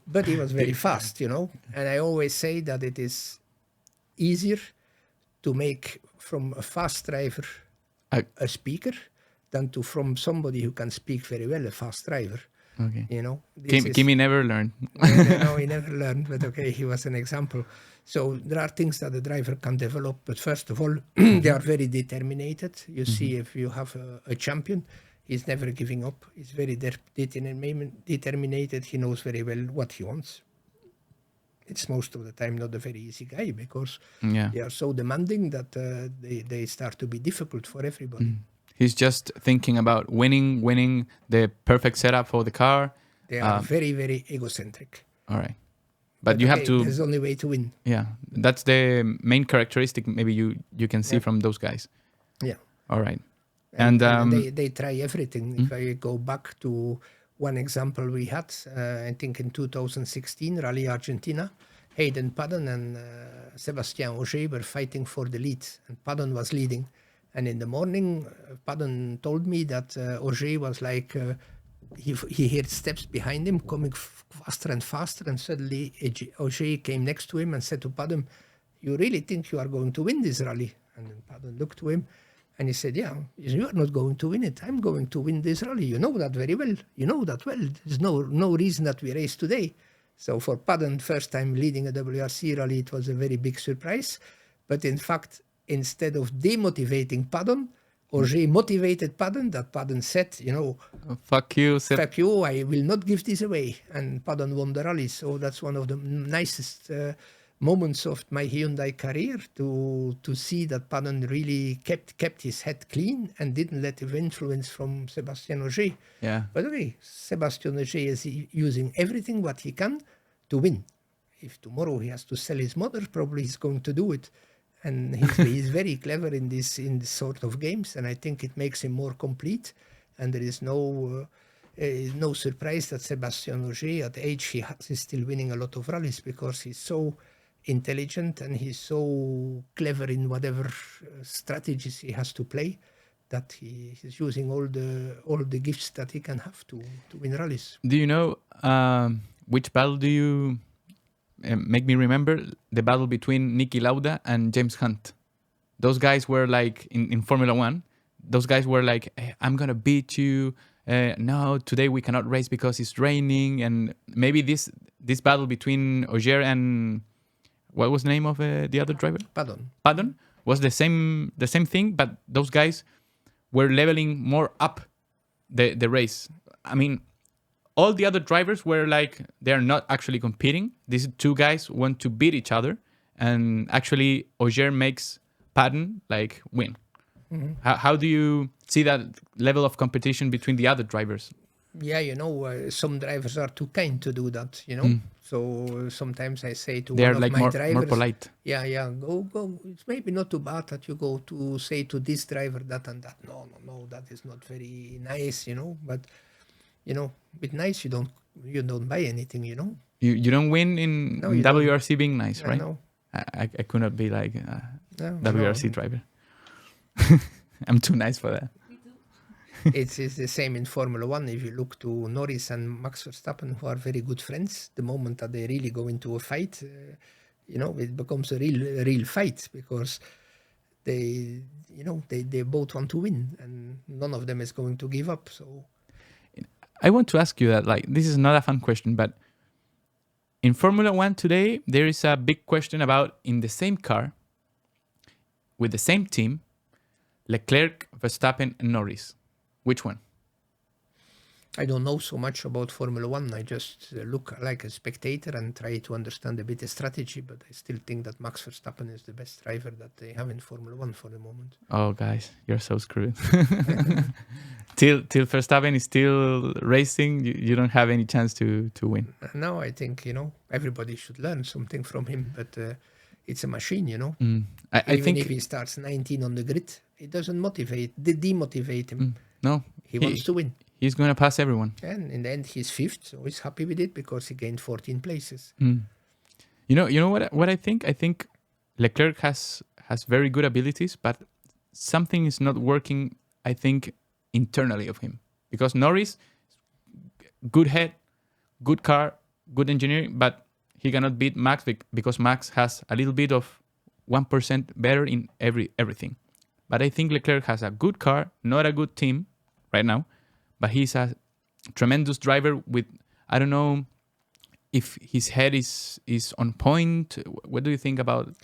Speaker 1: but he was very fast, And I always say that it is easier to make from a fast driver a speaker than from somebody who can speak very well, a fast driver.
Speaker 2: Okay.
Speaker 1: Kimi
Speaker 2: never learned.
Speaker 1: No, he never learned, but okay, he was an example. So there are things that the driver can develop, but first of all, they are very determined. You see, if you have a champion, he's never giving up. He's very determined. He knows very well what he wants. It's most of the time not a very easy guy because they are so demanding that they start to be difficult for everybody.
Speaker 2: He's just thinking about winning the perfect setup for the car.
Speaker 1: They are very, very egocentric.
Speaker 2: All right. But you have to...
Speaker 1: There's the only way to win.
Speaker 2: Yeah. That's the main characteristic maybe you can see from those guys.
Speaker 1: Yeah.
Speaker 2: All right.
Speaker 1: And they try everything. If I go back to one example we had, I think in 2016, Rally Argentina, Hayden Paddon and Sebastian Ogier were fighting for the lead. And Paddon was leading. And in the morning, Paddon told me that Ogier was like, he heard steps behind him coming faster and faster. And suddenly Ogier came next to him and said to Paddon, you really think you are going to win this rally? And then Paddon looked to him and he said, yeah, you are not going to win it. I'm going to win this rally. You know that very well. You know that well. There's no reason that we race today. So for Paddon, first time leading a WRC rally, it was a very big surprise. But in fact, instead of demotivating Paddon, Ogier motivated Paddon, that Paddon said,
Speaker 2: fuck you,
Speaker 1: fuck you, I will not give this away. And Paddon won the rally. So that's one of the nicest moments of my Hyundai career, to see that Paddon really kept his head clean and didn't let him influence from Sebastian Ogier.
Speaker 2: Yeah.
Speaker 1: By the way, Sebastian Ogier is using everything what he can to win. If tomorrow he has to sell his motor, probably he's going to do it. And he's very clever in this sort of games, and I think it makes him more complete. And there is no surprise that Sebastian Ogier, at the age he has, is still winning a lot of rallies because he's so intelligent and he's so clever in whatever strategies he has to play, that he's using all the gifts that he can have to win rallies.
Speaker 2: Do you know which battle do you... make me remember the battle between Niki Lauda and James Hunt. Those guys were like, in Formula 1, those guys were like, hey, I'm going to beat you. No, today we cannot race because it's raining. And maybe this battle between Ogier and, what was the name of the other driver? Paddon was the same thing, but those guys were leveling more up the race. I mean, all the other drivers were like, they're not actually competing. These two guys want to beat each other. And actually, Ogier makes Paddon like win. Mm-hmm. How do you see that level of competition between the other drivers?
Speaker 1: Yeah, some drivers are too kind to do that, So sometimes I say to
Speaker 2: they're
Speaker 1: one
Speaker 2: like
Speaker 1: of my drivers...
Speaker 2: more polite.
Speaker 1: Yeah, go. It's maybe not too bad that you go to say to this driver that and that. No, that is not very nice, But... with nice, you don't buy anything,
Speaker 2: You don't win in WRC being nice, right?
Speaker 1: No.
Speaker 2: I could not be like a WRC driver. I'm too nice for that.
Speaker 1: It's the same in Formula 1. If you look to Norris and Max Verstappen, who are very good friends, the moment that they really go into a fight, it becomes a real fight, because they both want to win, and none of them is going to give up. So
Speaker 2: I want to ask you that, like, this is not a fun question, but in Formula One today, there is a big question about, in the same car, with the same team, Leclerc, Verstappen, and Norris. Which one?
Speaker 1: I don't know so much about Formula One. I just look like a spectator and try to understand a bit the strategy, but I still think that Max Verstappen is the best driver that they have in Formula One for the moment.
Speaker 2: Oh, guys, you're so screwed. till Verstappen is still racing, you don't have any chance to win.
Speaker 1: No, I think, everybody should learn something from him, but it's a machine,
Speaker 2: I
Speaker 1: Even
Speaker 2: think
Speaker 1: if he starts 19 on the grid, it doesn't demotivate him.
Speaker 2: no,
Speaker 1: He wants to win.
Speaker 2: He's going to pass everyone.
Speaker 1: And in the end, he's fifth, so he's happy with it because he gained 14 places.
Speaker 2: You know what I think? I think Leclerc has very good abilities, but something is not working, I think, internally of him. Because Norris, good head, good car, good engineering, but he cannot beat Max because Max has a little bit of 1% better in everything. But I think Leclerc has a good car, not a good team right now, but he's a tremendous driver with, I don't know if his head is on point. What do you think about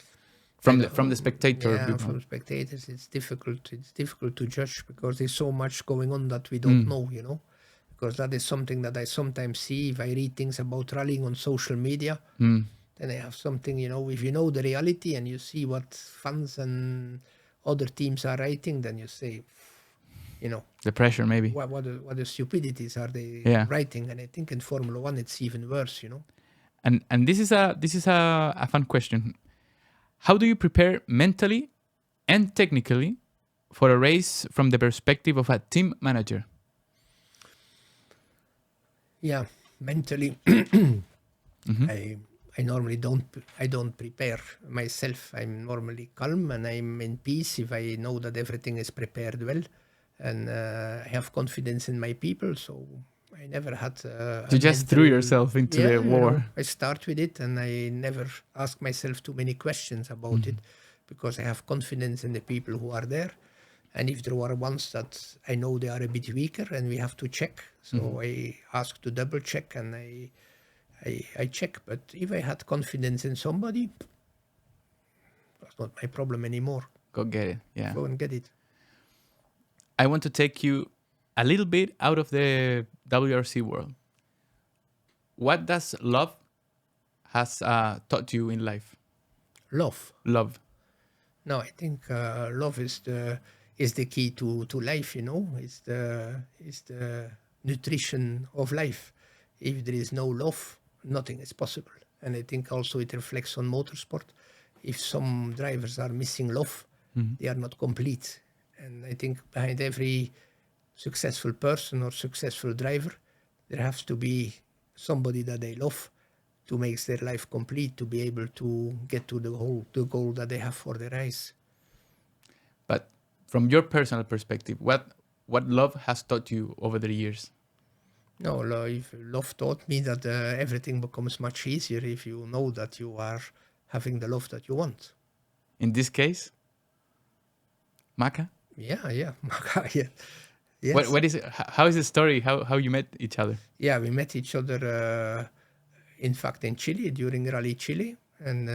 Speaker 2: from the spectator?
Speaker 1: Yeah, from spectators, it's difficult. It's difficult to judge because there's so much going on that we don't know, Because that is something that I sometimes see if I read things about rallying on social media. Then I have something, if you know the reality and you see what fans and other teams are writing, then you say,
Speaker 2: the pressure maybe.
Speaker 1: What the stupidities are they writing? And I think in Formula One it's even worse,
Speaker 2: And this is a fun question. How do you prepare mentally and technically for a race from the perspective of a team manager?
Speaker 1: Yeah, mentally, I normally don't prepare myself. I'm normally calm and I'm in peace if I know that everything is prepared well, and I have confidence in my people. So I never had.
Speaker 2: You just threw yourself into the war.
Speaker 1: I start with it, and I never ask myself too many questions about it, because I have confidence in the people who are there. And if there are ones that I know they are a bit weaker and we have to check, so I ask to double check and I check. But if I had confidence in somebody, that's not my problem anymore.
Speaker 2: Go get it. Yeah.
Speaker 1: Go and get it.
Speaker 2: I want to take you a little bit out of the WRC world. What does love has taught you in life?
Speaker 1: Love. No, I think love is the key to life. It's the nutrition of life. If there is no love, nothing is possible. And I think also it reflects on motorsport. If some drivers are missing love, they are not complete. And I think behind every successful person or successful driver, there has to be somebody that they love to make their life complete, to be able to get to the goal that they have for their eyes.
Speaker 2: But from your personal perspective, what love has taught you over the years?
Speaker 1: No, love taught me that everything becomes much easier if you know that you are having the love that you want.
Speaker 2: In this case, Maca?
Speaker 1: Yeah, Maca, yeah. Yes.
Speaker 2: What is it? How is the story? How you met each other?
Speaker 1: Yeah, we met each other, in fact, in Chile, during Rally Chile, and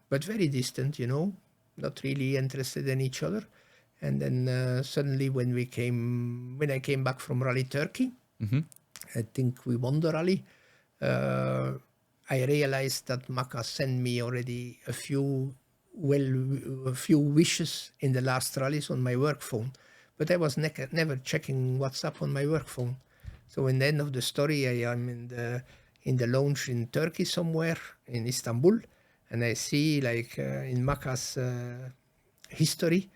Speaker 1: but very distant, not really interested in each other. And then suddenly when I came back from Rally Turkey, I think we won the rally. I realized that Maca sent me already a few wishes in the last rallies on my work phone, but I was never checking WhatsApp on my work phone. So in the end of the story, I am in the lounge in Turkey somewhere in Istanbul, and I see in Maca's history,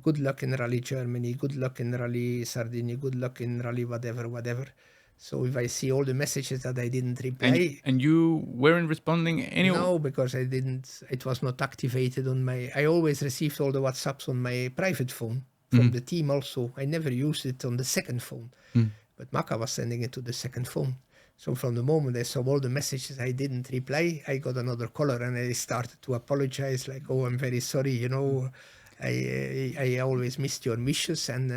Speaker 1: good luck in Rally Germany, good luck in Rally Sardinia, good luck in Rally whatever. So if I see all the messages that I didn't reply...
Speaker 2: And you weren't responding anyway?
Speaker 1: No, because I didn't. It was not activated on my... I always received all the WhatsApps on my private phone from the team also. I never used it on the second phone. But Maca was sending it to the second phone. So from the moment I saw all the messages I didn't reply, I got another color and I started to apologize, like, oh, I'm very sorry, I always missed your wishes, and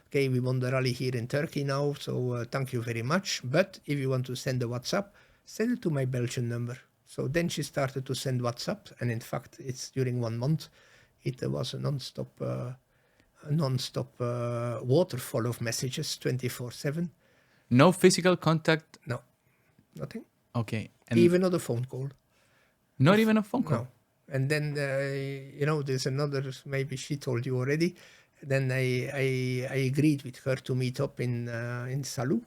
Speaker 1: okay, we won the rally here in Turkey now, so thank you very much. But if you want to send a WhatsApp, send it to my Belgian number. So then she started to send WhatsApp, and in fact, it's during 1 month, it was a non-stop waterfall of messages, 24/7.
Speaker 2: No physical contact.
Speaker 1: No, nothing.
Speaker 2: Okay. And
Speaker 1: Even not a phone call.
Speaker 2: not even a phone call.
Speaker 1: No. And then, there's another, maybe she told you already. Then I agreed with her to meet up in Salou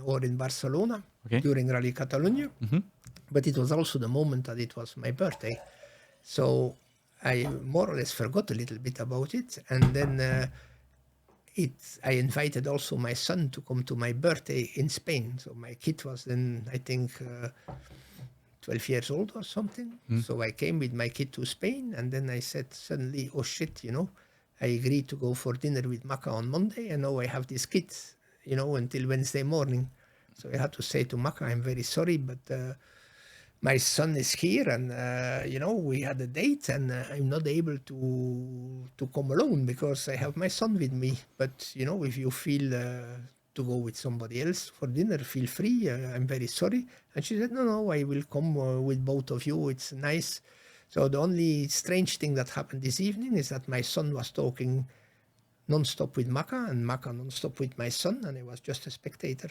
Speaker 1: or in Barcelona during Rally Catalunya. But it was also the moment that it was my birthday. So I more or less forgot a little bit about it. And then I invited also my son to come to my birthday in Spain. So my kid was then, I think, 12 years old or something. So I came with my kid to Spain, and then I said suddenly, oh shit, I agreed to go for dinner with Maca on Monday, and now I have this kid, until Wednesday morning. So I had to say to Maca, I'm very sorry, but my son is here, and we had a date, and I'm not able to come alone because I have my son with me. But if you feel to go with somebody else for dinner, feel free. I'm very sorry. And she said, no, I will come with both of you. It's nice. So the only strange thing that happened this evening is that my son was talking non-stop with Maca, and Maca non-stop with my son, and I was just a spectator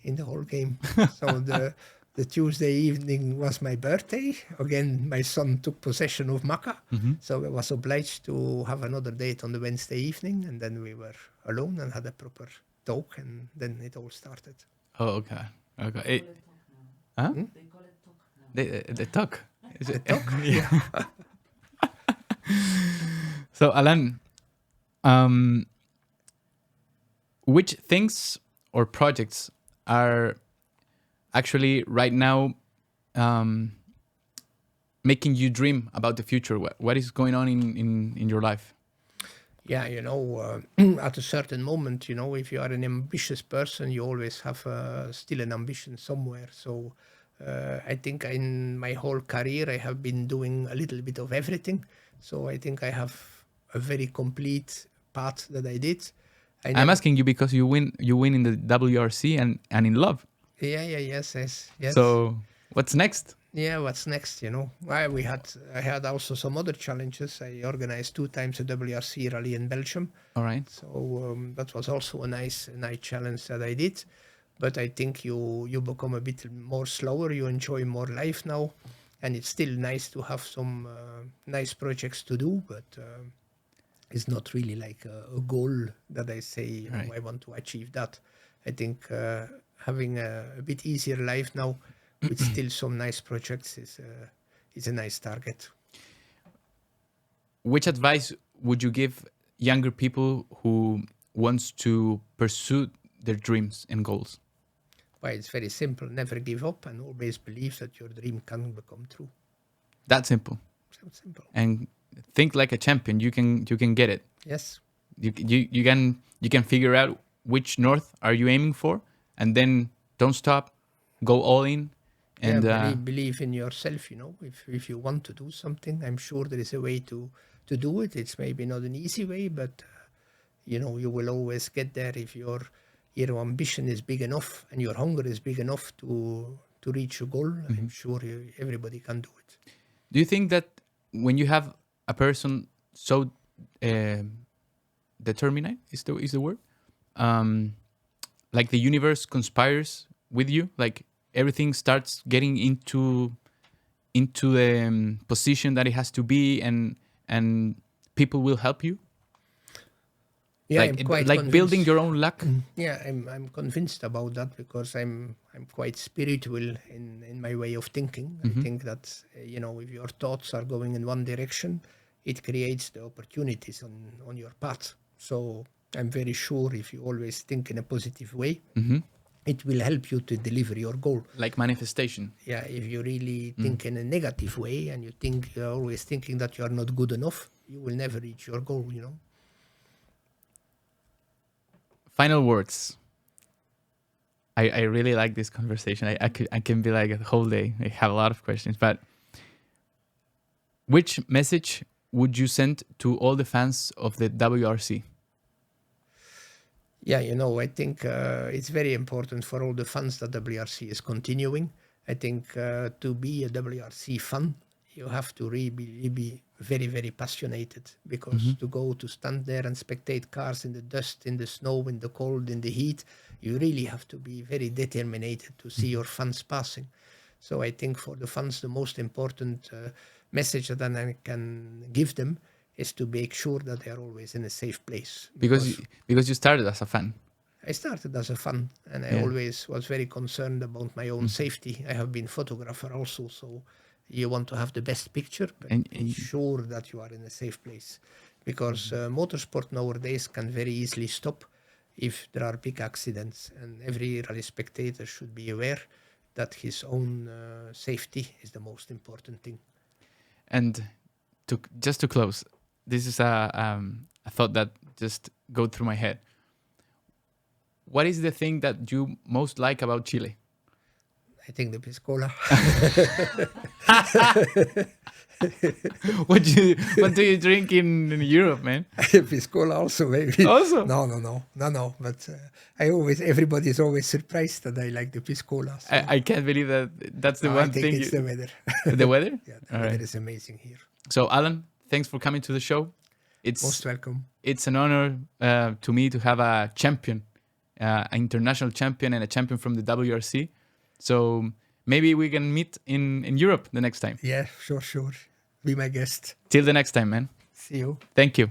Speaker 1: in the whole game. So the Tuesday evening was my birthday. Again, my son took possession of Maca, so I was obliged to have another date on the Wednesday evening, and then we were alone and had a proper talk, and then it all started.
Speaker 2: Oh, okay. Huh?
Speaker 3: They call it talk now.
Speaker 2: They talk. Is it
Speaker 1: Talk?
Speaker 2: Yeah. So, Alain, which things or projects are actually right now making you dream about the future? What is going on in your life?
Speaker 1: Yeah, at a certain moment, if you are an ambitious person, you always have still an ambition somewhere. So I think in my whole career, I have been doing a little bit of everything. So I think I have a very complete path that I did.
Speaker 2: I'm asking you because you win in the WRC and in love.
Speaker 1: Yes.
Speaker 2: So what's next?
Speaker 1: Yeah, what's next? I had also some other challenges. I organized 2 times a WRC rally in Belgium.
Speaker 2: All right.
Speaker 1: So that was also a nice challenge that I did. But I think you become a bit more slower. You enjoy more life now, and it's still nice to have some nice projects to do. But it's not really like a goal that I say I want to achieve that. I think having a bit easier life now, with still some nice projects, is a nice target.
Speaker 2: Which advice would you give younger people who wants to pursue their dreams and goals?
Speaker 1: Well, it's very simple. Never give up, and always believe that your dream can become true.
Speaker 2: That simple.
Speaker 1: So simple.
Speaker 2: And think like a champion. You can get it.
Speaker 1: Yes.
Speaker 2: You can figure out which north are you aiming for, and then don't stop. Go all in. And
Speaker 1: believe in yourself. If you want to do something, I'm sure there is a way to do it. It's maybe not an easy way, but you will always get there if your ambition is big enough and your hunger is big enough to reach your goal. I'm sure everybody can do it.
Speaker 2: Do you think that when you have a person so determined is the word, like the universe conspires with you, like everything starts getting into the position that it has to be, and people will help you?
Speaker 1: Yeah,
Speaker 2: like,
Speaker 1: I'm quite
Speaker 2: like
Speaker 1: convinced.
Speaker 2: building your own luck.
Speaker 1: Yeah, I'm convinced about that because I'm quite spiritual in my way of thinking. I think that if your thoughts are going in one direction, it creates the opportunities on your path. So I'm very sure if you always think in a positive way, it will help you to deliver your goal.
Speaker 2: Like manifestation.
Speaker 1: Yeah, if you really think in a negative way and you're always thinking that you are not good enough, you will never reach your goal.
Speaker 2: Final words. I really like this conversation. I can be like a whole day. I have a lot of questions, but which message would you send to all the fans of the WRC?
Speaker 1: Yeah, I think it's very important for all the fans that WRC is continuing. I think to be a WRC fan, you have to really be very, very passionate, because to go to stand there and spectate cars in the dust, in the snow, in the cold, in the heat, you really have to be very determined to see your fans passing. So I think for the fans, the most important message that I can give them is to make sure that they are always in a safe place.
Speaker 2: Because you started as a fan.
Speaker 1: I started as a fan, and I always was very concerned about my own safety. I have been photographer also, so you want to have the best picture, but ensure that you are in a safe place. Because motorsport nowadays can very easily stop if there are big accidents, and every rally spectator should be aware that his own safety is the most important thing.
Speaker 2: And just to close, this is a thought that just go through my head. What is the thing that you most like about Chile?
Speaker 1: I think the piscola.
Speaker 2: What do you drink in Europe, man?
Speaker 1: Piscola also, maybe.
Speaker 2: Also?
Speaker 1: No. But everybody is always surprised that I like the piscola. So.
Speaker 2: I can't believe that. That's the one
Speaker 1: I think
Speaker 2: thing.
Speaker 1: It's the weather.
Speaker 2: The weather?
Speaker 1: Yeah, the weather is amazing here.
Speaker 2: So, Alan, thanks for coming to the show. It's
Speaker 1: most welcome.
Speaker 2: It's an honor to me to have a champion, an international champion, and a champion from the WRC. So maybe we can meet in Europe the next time.
Speaker 1: Yeah, sure. Be my guest.
Speaker 2: Till the next time, man.
Speaker 1: See you.
Speaker 2: Thank you.